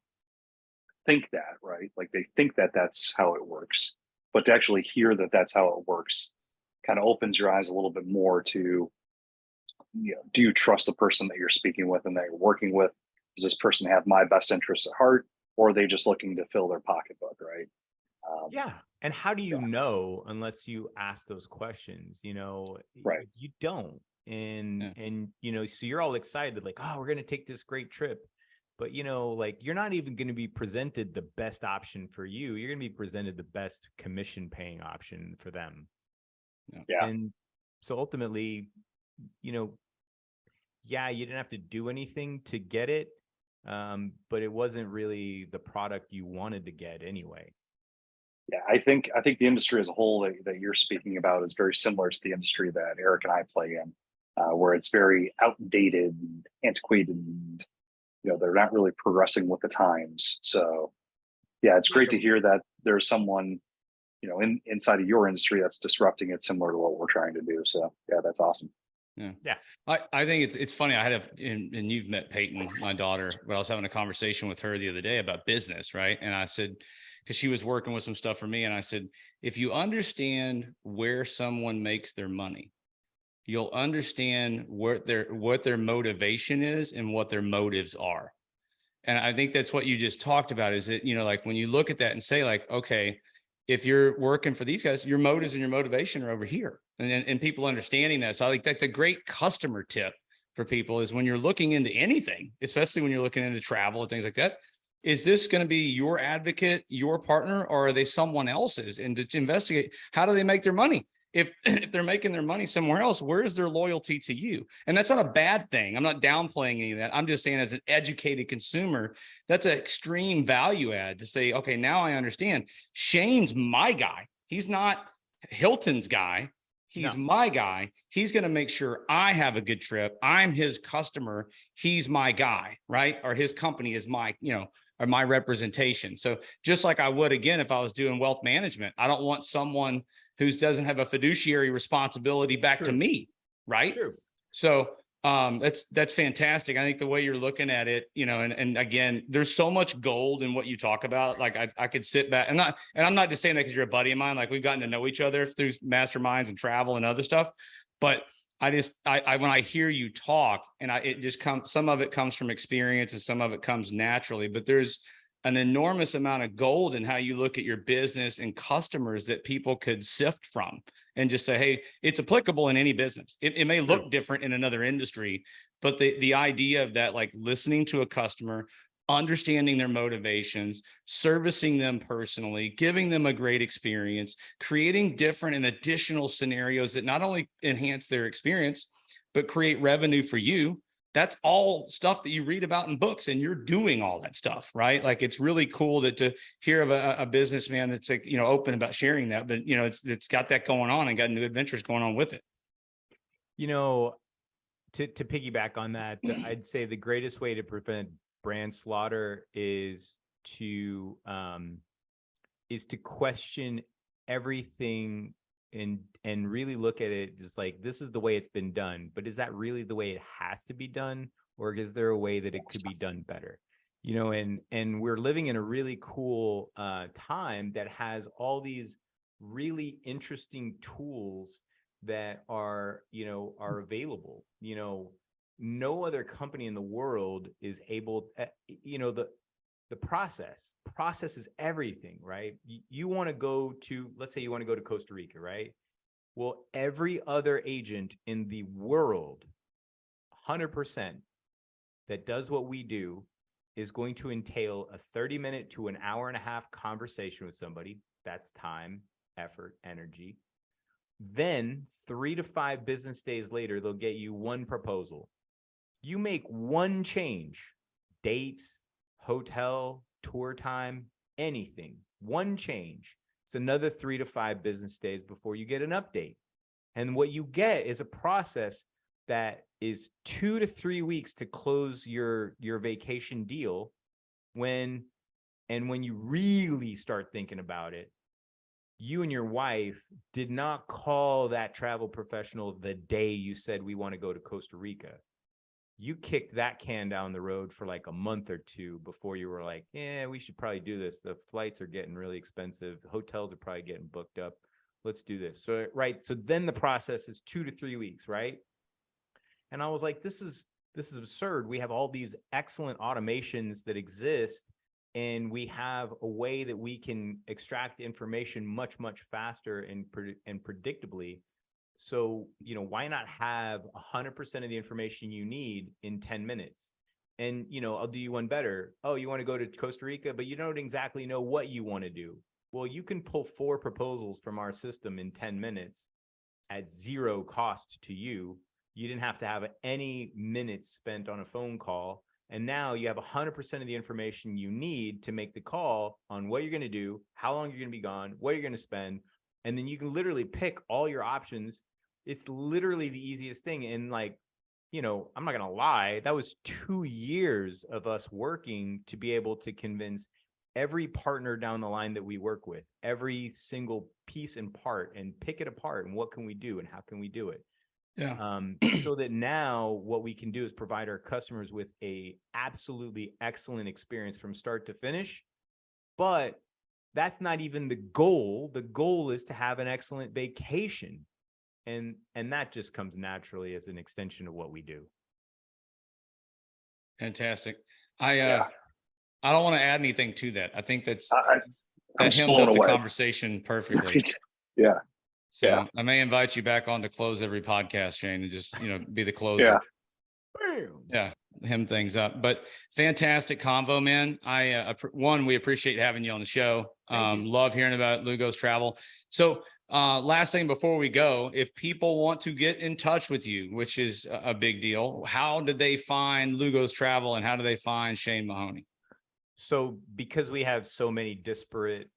think that, right? Like they think that that's how it works, but to actually hear that that's how it works kind of opens your eyes a little bit more to, you know, do you trust the person that you're speaking with and that you're working with? Does this person have my best interests at heart, or are they just looking to fill their pocketbook, right? Yeah. And how do you know unless you ask those questions? You know, right. You don't. And you know, so you're all excited, like, oh, we're going to take this great trip. But, you know, like you're not even going to be presented the best option for you. You're going to be presented the best commission paying option for them. Yeah. And so ultimately, you know, yeah, you didn't have to do anything to get it. But it wasn't really the product you wanted to get anyway. Yeah, I think the industry as a whole that you're speaking about is very similar to the industry that Eric and I play in, where it's very outdated, and antiquated, and you know they're not really progressing with the times. So, yeah, it's great to hear that there's someone, you know, inside of your industry that's disrupting it, similar to what we're trying to do. So, yeah, that's awesome. Yeah. I think it's funny. I had and you've met Peyton, my daughter, but I was having a conversation with her the other day about business. Right. And I said, because she was working with some stuff for me. And I said, if you understand where someone makes their money, you'll understand what their motivation is and what their motives are. And I think that's what you just talked about is that, you know, like when you look at that and say like, okay, if you're working for these guys, your motives and your motivation are over here, and people understanding that. So I think that's a great customer tip for people is when you're looking into anything, especially when you're looking into travel and things like that, is this going to be your advocate, your partner, or are they someone else's? And to investigate, how do they make their money? If they're making their money somewhere else, where's their loyalty to you? And that's not a bad thing. I'm not downplaying any of that. I'm just saying as an educated consumer, that's an extreme value add to say, okay, now I understand Shane's my guy. He's not Hilton's guy. He's my guy. He's going to make sure I have a good trip. I'm his customer. He's my guy, right? Or his company is my, you know, or my representation. So just like I would, again, if I was doing wealth management, I don't want someone who doesn't have a fiduciary responsibility back to me. Right. True. So that's fantastic. I think the way you're looking at it, you know, and again, there's so much gold in what you talk about. Like I could sit back and I'm not just saying that because you're a buddy of mine. Like we've gotten to know each other through masterminds and travel and other stuff. But I when I hear you talk and it just comes, some of it comes from experience and some of it comes naturally, but there's an enormous amount of gold in how you look at your business and customers that people could sift from and just say, hey, it's applicable in any business. It may look different in another industry, but the idea of that, like listening to a customer, understanding their motivations, servicing them personally, giving them a great experience, creating different and additional scenarios that not only enhance their experience, but create revenue for you. That's all stuff that you read about in books, and you're doing all that stuff, right? Like, it's really cool to hear of a businessman that's like, open about sharing that, but it's got that going on and got new adventures going on with it. To piggyback on that, I'd say the greatest way to prevent brand slaughter is to question everything and really look at it just like, this is the way it's been done, but is that really the way it has to be done? Or is there a way that it could be done better? And we're living in a really cool time that has all these really interesting tools that are available. No other company in the world is able, the process is everything, right? You want to go to, let's say you want to go to Costa Rica, right? Well, every other agent in the world, 100%, that does what we do is going to entail a 30-minute to an hour and a half conversation with somebody. That's time, effort, energy. Then 3 to 5 business days later, they'll get you one proposal. You make one change, dates, hotel, tour time, anything, one change. It's another 3 to 5 business days before you get an update. And what you get is a process that is 2 to 3 weeks to close your vacation deal. When you really start thinking about it, you and your wife did not call that travel professional the day you said we want to go to Costa Rica. You kicked that can down the road for like a month or two before you were like, yeah, we should probably do this. The flights are getting really expensive. The hotels are probably getting booked up. Let's do this. So, right. So then the process is 2 to 3 weeks, right? And I was like, this is absurd. We have all these excellent automations that exist, and we have a way that we can extract information much, much faster and predictably. So, why not have 100% of the information you need in 10 minutes? And, I'll do you one better. Oh, you want to go to Costa Rica, but you don't exactly know what you want to do. Well, you can pull 4 proposals from our system in 10 minutes at 0 cost to you. You didn't have to have any minutes spent on a phone call. And now you have 100% of the information you need to make the call on what you're going to do, how long you're going to be gone, what you're going to spend. And then you can literally pick all your options. It's literally the easiest thing. And I'm not going to lie, that was 2 years of us working to be able to convince every partner down the line that we work with, every single piece and part, and pick it apart. And what can we do and how can we do it? Yeah. So that now what we can do is provide our customers with a absolutely excellent experience from start to finish. But that's not even the goal. The goal is to have an excellent vacation. And that just comes naturally as an extension of what we do. Fantastic. I don't want to add anything to that. I think that I'm hemmed up the conversation perfectly. Right. Yeah. So Yeah. I may invite you back on to close every podcast, Shane, and just, be the closer. Yeah. Hem things up, but fantastic convo, man. We appreciate having you on the show. Love hearing about Lugos Travel. So last thing before we go, if people want to get in touch with you, which is a big deal, how did they find Lugos Travel and how do they find Shane Mahoney? So because we have so many disparate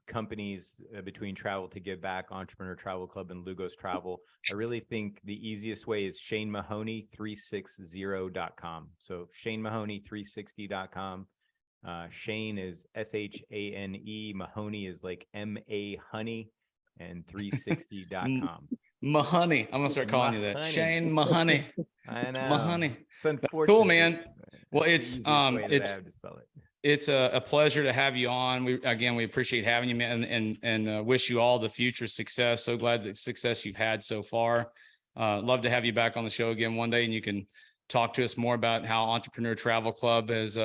companies between Travel to Give Back, Entrepreneur Travel Club, and Lugos Travel, I really think the easiest way is ShaneMahoney360.com. So ShaneMahoney360.com. Shane is SHANE. Mahoney is like MA Honey, and 360.com. Mahoney. I'm going to start calling you that. Shane Mahoney. I know. Mahoney. It's unfortunate. That's cool, man. Well, it's a pleasure to have you on. We appreciate having you, man, and wish you all the future success. So glad the success you've had so far. Love to have you back on the show again one day, and you can talk to us more about how Entrepreneur Travel Club has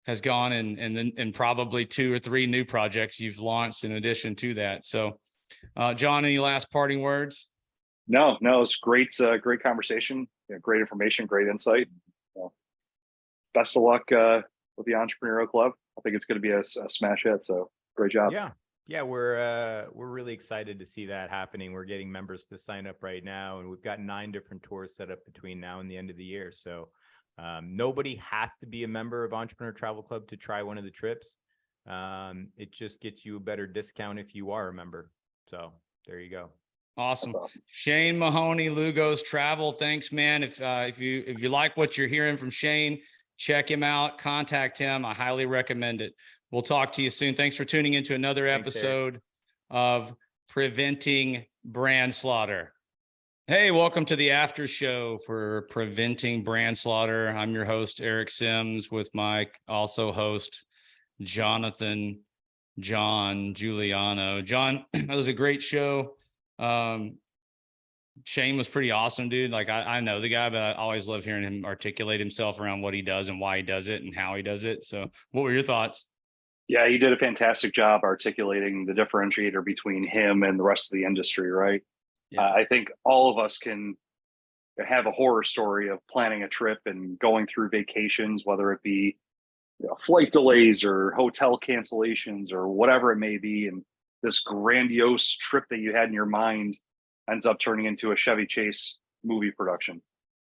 has gone, and probably 2 or 3 new projects you've launched in addition to that. So, John, any last parting words? No, it's great. Great conversation. Great information, great insight. Best of luck with the Entrepreneurial Club. I think it's going to be a smash hit. So great job. Yeah, we're really excited to see that happening. We're getting members to sign up right now, and we've got 9 different tours set up between now and the end of the year. So nobody has to be a member of Entrepreneur Travel Club to try one of the trips. It just gets you a better discount if you are a member. So there you go. Awesome. That's awesome. Shane Mahoney, Lugos Travel. Thanks, man. If you like what you're hearing from Shane, check him out, contact him. I highly recommend it. We'll talk to you soon. Thanks for tuning into another episode of Preventing Brand Slaughter. Hey, welcome to the after show for Preventing Brand Slaughter. I'm your host, Eric Sims, with my also host, John Juliano. John, that was a great show. Shane was pretty awesome, dude. Like I know the guy, but I always love hearing him articulate himself around what he does and why he does it and how he does it. So what were your thoughts? Yeah, he did a fantastic job articulating the differentiator between him and the rest of the industry, right? Yeah. I think all of us can have a horror story of planning a trip and going through vacations, whether it be flight delays or hotel cancellations or whatever it may be. And this grandiose trip that you had in your mind ends up turning into a Chevy Chase movie production.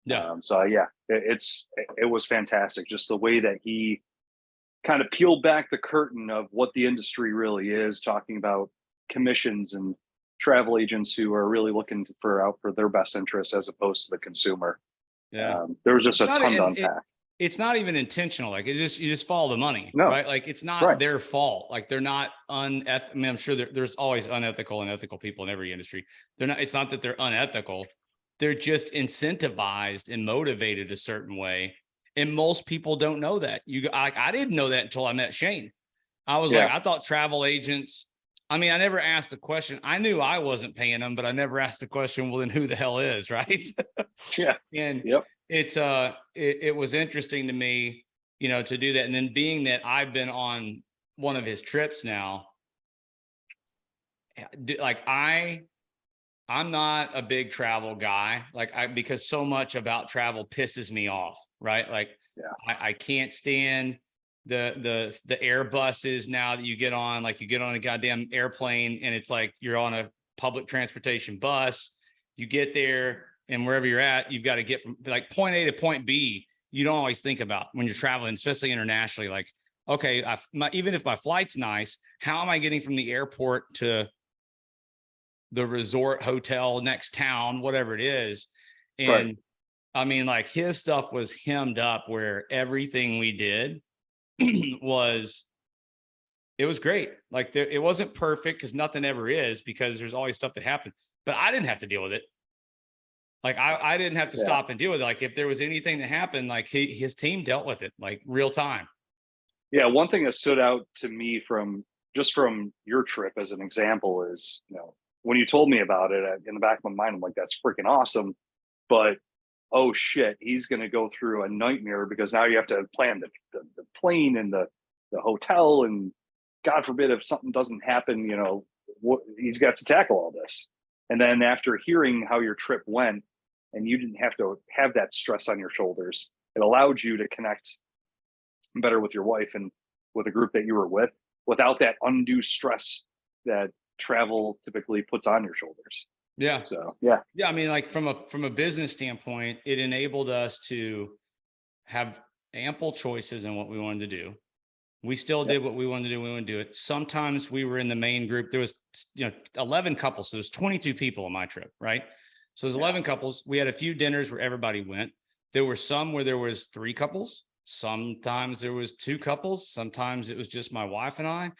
Yeah. It was fantastic. Just the way that he kind of peeled back the curtain of what the industry really is, talking about commissions and travel agents who are really looking out for their best interests as opposed to the consumer. Yeah. There was just a ton to unpack. It's not even intentional. Like you just follow the money, No. right? Like it's not their fault. Like they're not I mean, I'm sure there's always unethical and ethical people in every industry. It's not that they're unethical. They're just incentivized and motivated a certain way. And most people don't know that. I didn't know that until I met Shane. I was like, I thought travel agents, I mean, I never asked the question. I knew I wasn't paying them, but I never asked the question, well, then who the hell is, right? Yeah. And it was interesting to me, to do that. And then being that I've been on one of his trips now, like I'm not a big travel guy, because so much about travel pisses me off, right? Like I can't stand the Airbuses now that you get on, like you get on a goddamn airplane and it's like you're on a public transportation bus, you get there and wherever you're at, you've got to get from like point A to point B. You don't always think about when you're traveling, especially internationally, like, okay, even if my flight's nice, how am I getting from the airport to the resort hotel next town, whatever it is? And I mean, like his stuff was hemmed up where everything we did was great. Like it wasn't perfect because nothing ever is, because there's always stuff that happens, but I didn't have to deal with it. Like I didn't have to stop and deal with it. Like if there was anything that happened, like his team dealt with it like real time. Yeah. One thing that stood out to me from your trip as an example is, when you told me about it, in the back of my mind, I'm like, that's freaking awesome. But oh shit, he's going to go through a nightmare because now you have to plan the plane and the hotel, and God forbid if something doesn't happen, he's got to tackle all this. And then after hearing how your trip went and you didn't have to have that stress on your shoulders, it allowed you to connect better with your wife and with a group that you were with without that undue stress that travel typically puts on your shoulders. Yeah. So, yeah. I mean, like from a business standpoint, it enabled us to have ample choices in what we wanted to do. We still did what we wanted to do. We wanted to do it. Sometimes we were in the main group. There was, 11 couples. So there's 22 people on my trip, right? So there's 11 couples. We had a few dinners where everybody went. There were some where there was 3 couples. Sometimes there was 2 couples. Sometimes it was just my wife and I.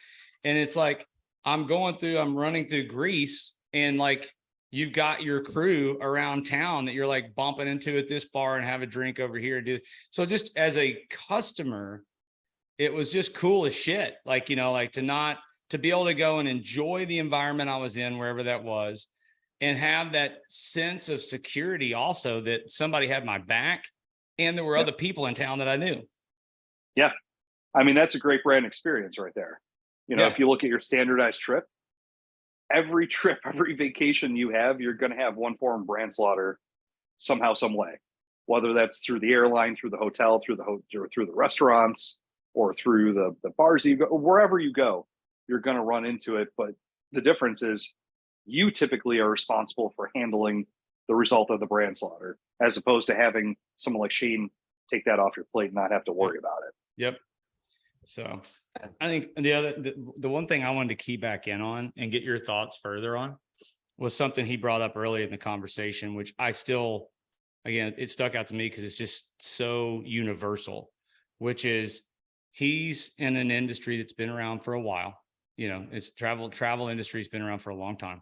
And it's like, I'm running through Greece, and like, you've got your crew around town that you're like bumping into at this bar and have a drink over here. So just as a customer, it was just cool as shit. Like, to be able to go and enjoy the environment I was in, wherever that was, and have that sense of security also that somebody had my back and there were other people in town that I knew. Yeah. I mean, that's a great brand experience right there. You know, Yeah. if you look at your standardized trip, every vacation you have, you're going to have one form of brand slaughter somehow, some way, whether that's through the airline, through the hotel, or through the restaurants, or through the bars that you go, wherever you go, you're going to run into it. But the difference is you typically are responsible for handling the result of the brand slaughter, as opposed to having someone like Shane take that off your plate and not have to worry about it. Yep. So I think the one thing I wanted to key back in on and get your thoughts further on was something he brought up earlier in the conversation, which I still, again, it stuck out to me because it's just so universal, which is he's in an industry that's been around for a while. You know, it's travel industry's been around for a long time.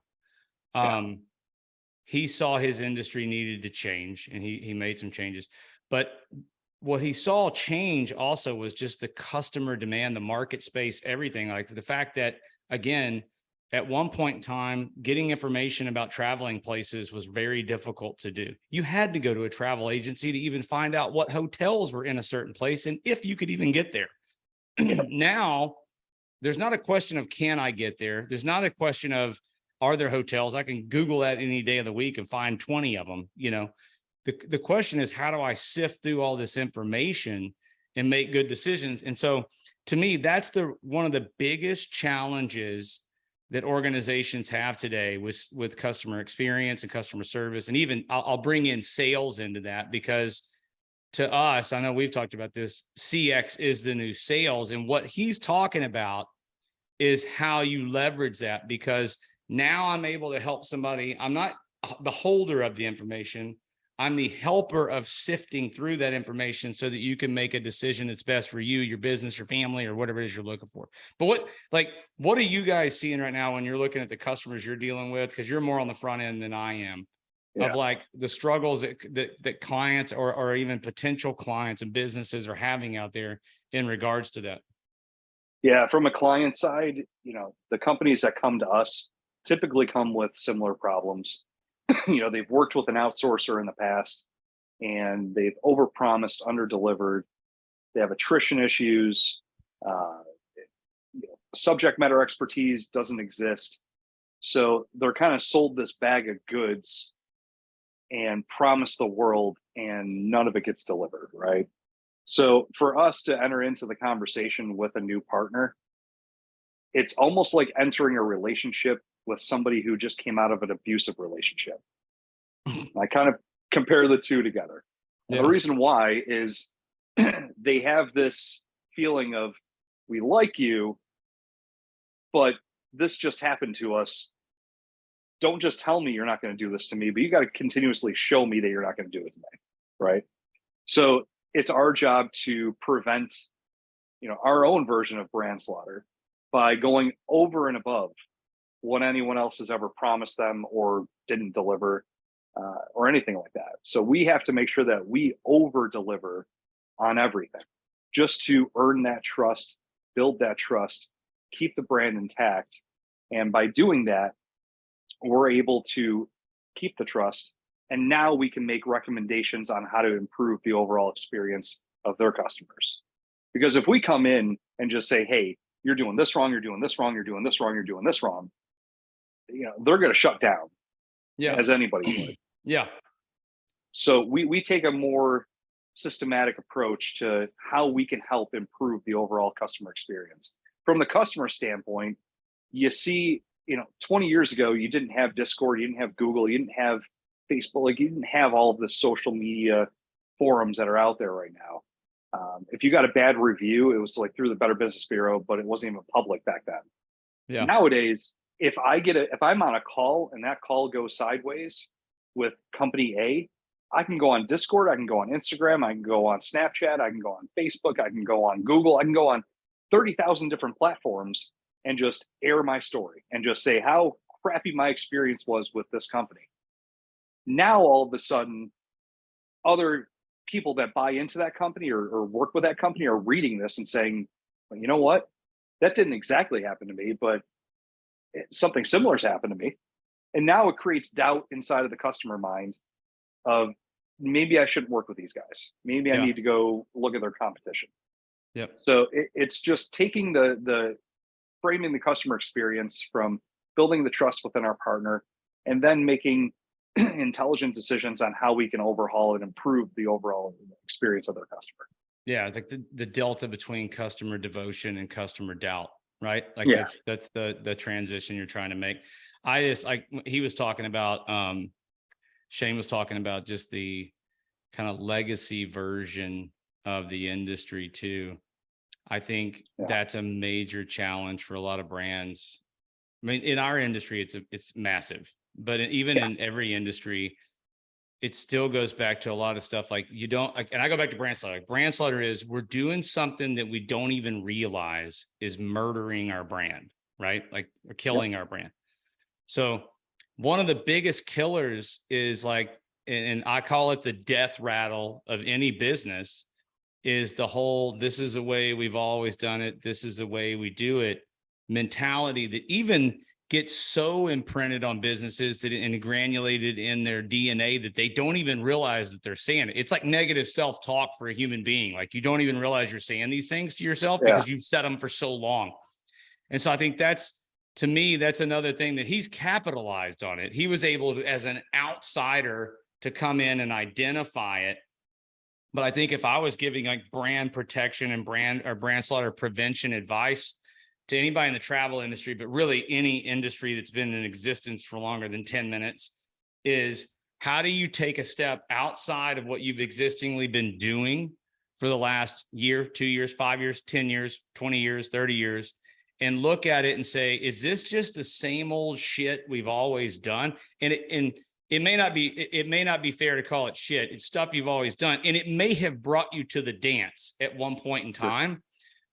He saw his industry needed to change and he made some changes, but what he saw change also was just the customer demand, the market space, everything. Like the fact that, again, at one point in time, getting information about traveling places was very difficult to do. You had to go to a travel agency to even find out what hotels were in a certain place and if you could even get there. Now, there's not a question of can I get there? There's not a question of are there hotels? I can Google that any day of the week and find 20 of them, you know. The question is, how do I sift through all this information and make good decisions? And so to me, that's one of the biggest challenges that organizations have today with customer experience and customer service. And even I'll bring in sales into that, because to us, I know we've talked about this, CX is the new sales. And what he's talking about is how you leverage that, because now I'm able to help somebody. I'm not the holder of the information. I'm the helper of sifting through that information so that you can make a decision that's best for you, your business, your family, or whatever it is you're looking for. But what are you guys seeing right now when you're looking at the customers you're dealing with? Because you're more on the front end than I am, of like the struggles that clients or even potential clients and businesses are having out there in regards to that. Yeah, from a client side, you know, the companies that come to us typically come with similar problems. You know, they've worked with an outsourcer in the past and they've overpromised, underdelivered. They have attrition issues. Subject matter expertise doesn't exist. So they're kind of sold this bag of goods and promised the world, and none of it gets delivered, right? So for us to enter into the conversation with a new partner, it's almost like entering a relationship with somebody who just came out of an abusive relationship. I kind of compare the two together. Yeah. The reason why is they have this feeling of, we like you, but this just happened to us. Don't just tell me you're not going to do this to me, but you got to continuously show me that you're not going to do it to me, right? So it's our job to prevent, you know, our own version of brand slaughter by going over and above what anyone else has ever promised them or didn't deliver, or anything like that. So we have to make sure that we over deliver on everything, just to earn that trust, build that trust, keep the brand intact. And by doing that, we're able to keep the trust. And now we can make recommendations on how to improve the overall experience of their customers. Because if we come in and just say, hey, you're doing this wrong, you're doing this wrong, you're doing this wrong, you're doing this wrong, you know, they're going to shut down. Yeah, as anybody would. Yeah. So we take a more systematic approach to how we can help improve the overall customer experience. From the customer standpoint, you see, you know, 20 years ago, you didn't have Discord, you didn't have Google, you didn't have Facebook, like you didn't have all of the social media forums that are out there right now. If you got a bad review, it was like through the Better Business Bureau, but it wasn't even public back then. Yeah. Nowadays, if I'm on a call and that call goes sideways with company A, I can go on Discord, I can go on Instagram, I can go on Snapchat, I can go on Facebook, I can go on Google, I can go on 30,000 different platforms and just air my story and just say how crappy my experience was with this company. Now, all of a sudden, other people that buy into that company or work with that company are reading this and saying, well, you know what? That didn't exactly happen to me, but something similar has happened to me. And now it creates doubt inside of the customer mind of maybe I shouldn't work with these guys. Maybe I need to go look at their competition. Yep. So it's just taking the framing the customer experience from building the trust within our partner, and then making intelligent decisions on how we can overhaul and improve the overall experience of their customer. Yeah. It's like the delta between customer devotion and customer doubt, right? Like Yeah. that's the transition you're trying to make. He was talking about, Shane was talking about just the kind of legacy version of the industry too. I think that's a major challenge for a lot of brands. I mean, in our industry, it's massive, but even in every industry, it still goes back to a lot of stuff like you don't like, and I go back to brand slaughter. Like brand slaughter is we're doing something that we don't even realize is murdering our brand, right? Like we're killing our brand. So one of the biggest killers is like, and I call it the death rattle of any business, is the whole, this is the way we've always done it, this is the way we do it mentality that even gets so imprinted on businesses that and granulated in their DNA that they don't even realize that they're saying it. It's like negative self-talk for a human being. Like you don't even realize you're saying these things to yourself because you've said them for so long. And so I think to me, that's another thing that he's capitalized on it. He was able to, as an outsider, to come in and identify it. But I think if I was giving like brand protection and brand slaughter prevention advice to anybody in the travel industry, but really any industry that's been in existence for longer than 10 minutes, is how do you take a step outside of what you've existingly been doing for the last year, 2 years, 5 years, 10 years, 20 years, 30 years, and look at it and say, is this just the same old shit we've always done? And it may not be fair to call it shit. It's stuff you've always done. And it may have brought you to the dance at one point in time.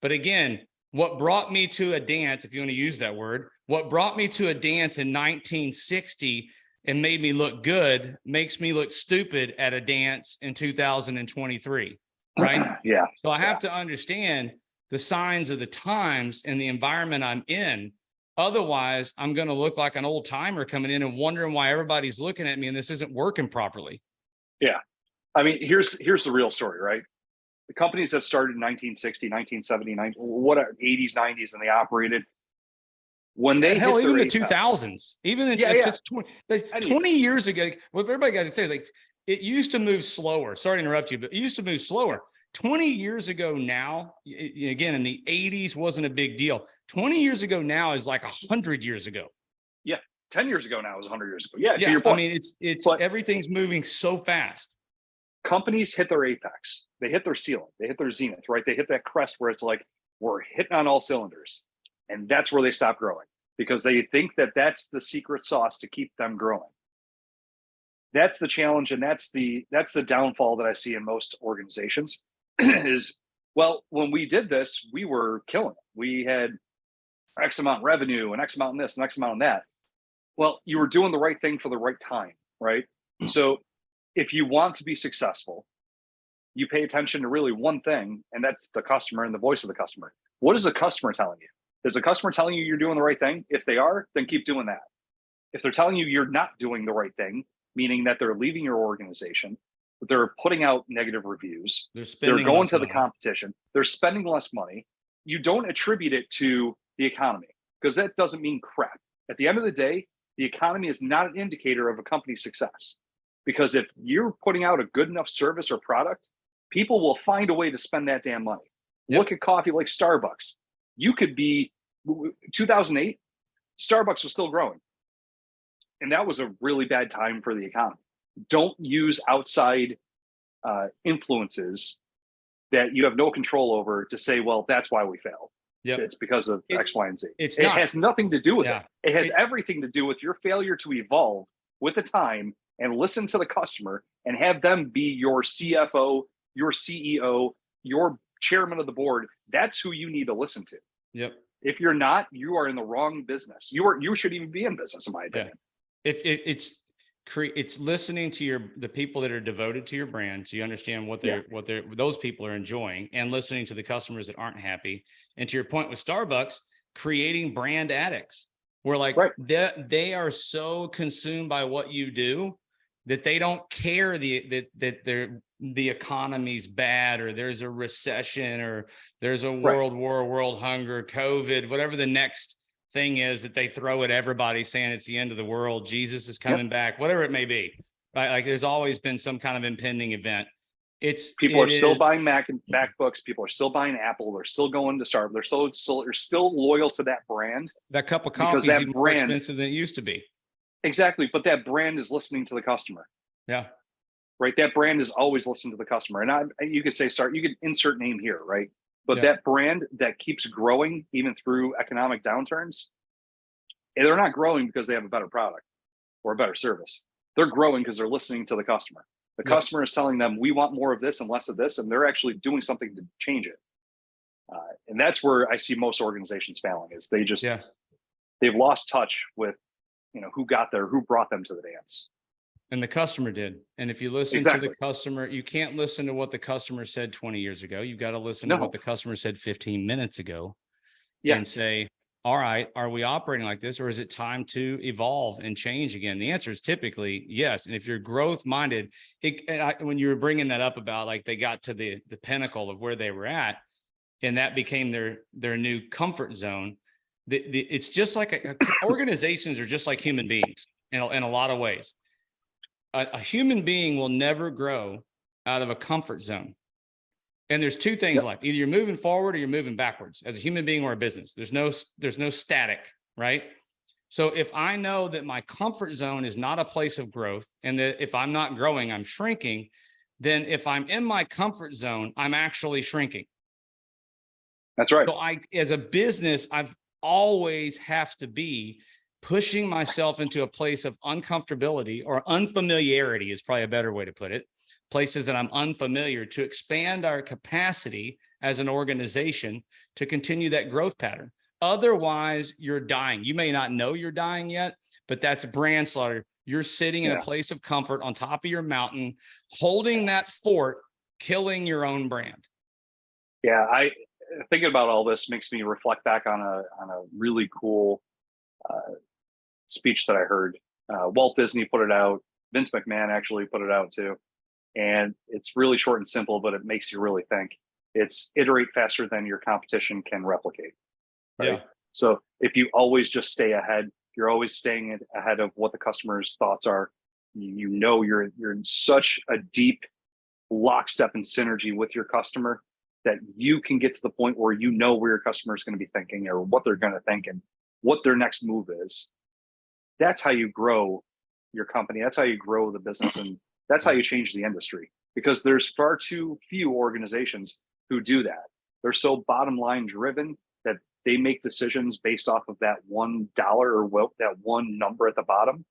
But again, what brought me to a dance, if you want to use that word, what brought me to a dance in 1960 and made me look good makes me look stupid at a dance in 2023. Right? Yeah. So I have to understand the signs of the times and the environment I'm in. Otherwise, I'm going to look like an old timer coming in and wondering why everybody's looking at me and this isn't working properly. Yeah. I mean, here's the real story, right? The companies that started in 1960, 1970, whatever, 80s, 90s, and they operated when they hell, even the apex, 2000s, even just 20 years ago, what everybody got to say is like, it used to move slower. Sorry to interrupt you, but it used to move slower. 20 years ago now, again, in the 80s wasn't a big deal. 20 years ago now is like 100 years ago. Yeah. 10 years ago now is 100 years ago. Yeah. To your point. I mean, but everything's moving so fast. Companies hit their apex. They hit their ceiling. They hit their zenith, right? They hit that crest where it's like, we're hitting on all cylinders. And that's where they stop growing because they think that that's the secret sauce to keep them growing. That's the challenge. And that's the downfall that I see in most organizations is, well, when we did this, we were killing it. We had X amount revenue and X amount in this and X amount in that. Well, you were doing the right thing for the right time, right? So if you want to be successful, you pay attention to really one thing, and that's the customer and the voice of the customer. What is the customer telling you? Is the customer telling you you're doing the right thing? If they are, then keep doing that. If they're telling you you're not doing the right thing, meaning that they're leaving your organization, they're putting out negative reviews, they're going to the competition, they're spending less money, you don't attribute it to the economy because that doesn't mean crap. At the end of the day, the economy is not an indicator of a company's success. Because if you're putting out a good enough service or product, people will find a way to spend that damn money. Yep. Look at coffee like Starbucks. You could be 2008, Starbucks was still growing. And that was a really bad time for the economy. Don't use outside influences that you have no control over to say, well, that's why we failed. Yep. It's because of X, Y, and Z. It has nothing to do with it. It has everything to do with your failure to evolve with the time and listen to the customer and have them be your CFO, your CEO, your chairman of the board. That's who you need to listen to. Yep. If you're not, you are in the wrong business. You should even be in business, in my opinion. Yeah. It's listening to the people that are devoted to your brand, so you understand what those people are enjoying, and listening to the customers that aren't happy. And to your point with Starbucks, creating brand addicts, where like they are so consumed by what you do that they don't care that the economy's bad, or there's a recession, or there's a world war, world hunger, COVID, whatever the next thing is that they throw at everybody saying it's the end of the world, Jesus is coming back, whatever it may be, right? Like there's always been some kind of impending event. People are still buying MacBooks. People are still buying Apple. They're still going to Starbucks. They're still loyal to that brand. That cup of coffee is even more expensive than it used to be. Exactly. But that brand is listening to the customer. Yeah. Right. That brand is always listening to the customer. And you could say, you could insert name here, right? But that brand that keeps growing even through economic downturns, they're not growing because they have a better product or a better service. They're growing because they're listening to the customer. The customer is telling them, we want more of this and less of this, and they're actually doing something to change it. And that's where I see most organizations failing, is they've lost touch with, who got there, who brought them to the dance. And the customer did. And if you listen to the customer, you can't listen to what the customer said 20 years ago. You've got to listen to what the customer said 15 minutes ago and say, all right, are we operating like this, or is it time to evolve and change again? The answer is typically yes. And if you're growth minded, when you were bringing that up about like they got to the pinnacle of where they were at, and that became their new comfort zone. It's just like organizations are just like human beings in a lot of ways. A human being will never grow out of a comfort zone. And there's two things in life. Either you're moving forward or you're moving backwards as a human being or a business. There's no static, right? So if I know that my comfort zone is not a place of growth, and that if I'm not growing, I'm shrinking, then if I'm in my comfort zone, I'm actually shrinking. That's right. So as a business, I've always have to be pushing myself into a place of uncomfortability, or unfamiliarity is probably a better way to put it. Places that I'm unfamiliar, to expand our capacity as an organization to continue that growth pattern. Otherwise, you're dying. You may not know you're dying yet, but that's brand slaughter. You're sitting in a place of comfort on top of your mountain, holding that fort, killing your own brand. Yeah, thinking about all this makes me reflect back on a really cool speech that I heard. Walt Disney put it out. Vince McMahon actually put it out too. And it's really short and simple, but it makes you really think. It's iterate faster than your competition can replicate. Right? Yeah. So if you always just stay ahead, you're always staying ahead of what the customer's thoughts are. You're in such a deep lockstep and synergy with your customer that you can get to the point where you know where your customer is going to be thinking, or what they're going to think, and what their next move is. That's how you grow your company. That's how you grow the business. And that's how you change the industry, because there's far too few organizations who do that. They're so bottom line driven that they make decisions based off of that $1 or that one number at the bottom.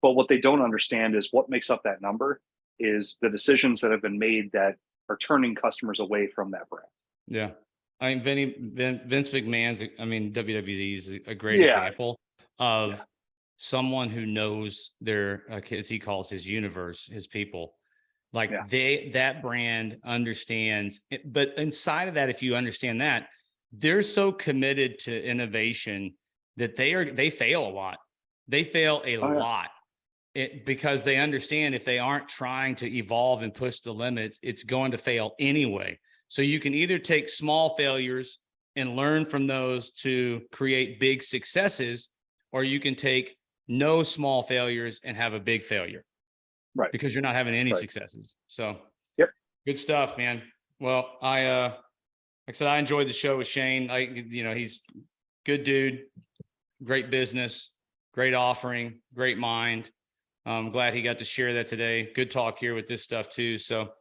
But what they don't understand is what makes up that number is the decisions that have been made that are turning customers away from that brand. Yeah. I mean, Vince McMahon's, WWE is a great example of someone who knows their, as he calls his universe, his people. Like that brand understands it. But inside of that, if you understand that, they're so committed to innovation that they fail a lot. They fail a lot. Because they understand if they aren't trying to evolve and push the limits, it's going to fail anyway. So you can either take small failures and learn from those to create big successes, or you can take no small failures and have a big failure. Right. Because you're not having any successes. So good stuff, man. Well, like I said, I enjoyed the show with Shane. He's good dude, great business, great offering, great mind. I'm glad he got to share that today. Good talk here with this stuff too. So,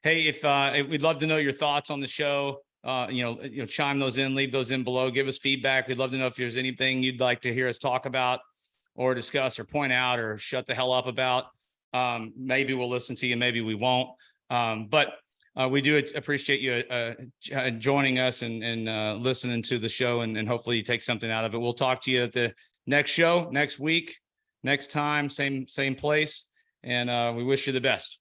hey, if we'd love to know your thoughts on the show, chime those in, leave those in below, give us feedback. We'd love to know if there's anything you'd like to hear us talk about or discuss or point out or shut the hell up about. Maybe we'll listen to you, maybe we won't. But we do appreciate you joining us and listening to the show, and hopefully you take something out of it. We'll talk to you at the next show, next week. Next time, same place, and we wish you the best.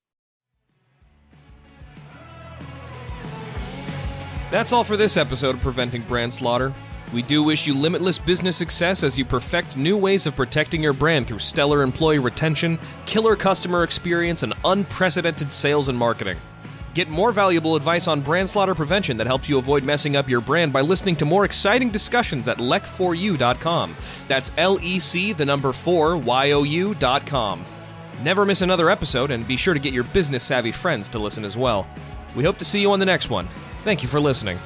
That's all for this episode of Preventing Brand Slaughter. We do wish you limitless business success as you perfect new ways of protecting your brand through stellar employee retention, killer customer experience, and unprecedented sales and marketing. Get more valuable advice on brand slaughter prevention that helps you avoid messing up your brand by listening to more exciting discussions at lec4u.com. That's LEC4YOU.com. Never miss another episode, and be sure to get your business-savvy friends to listen as well. We hope to see you on the next one. Thank you for listening.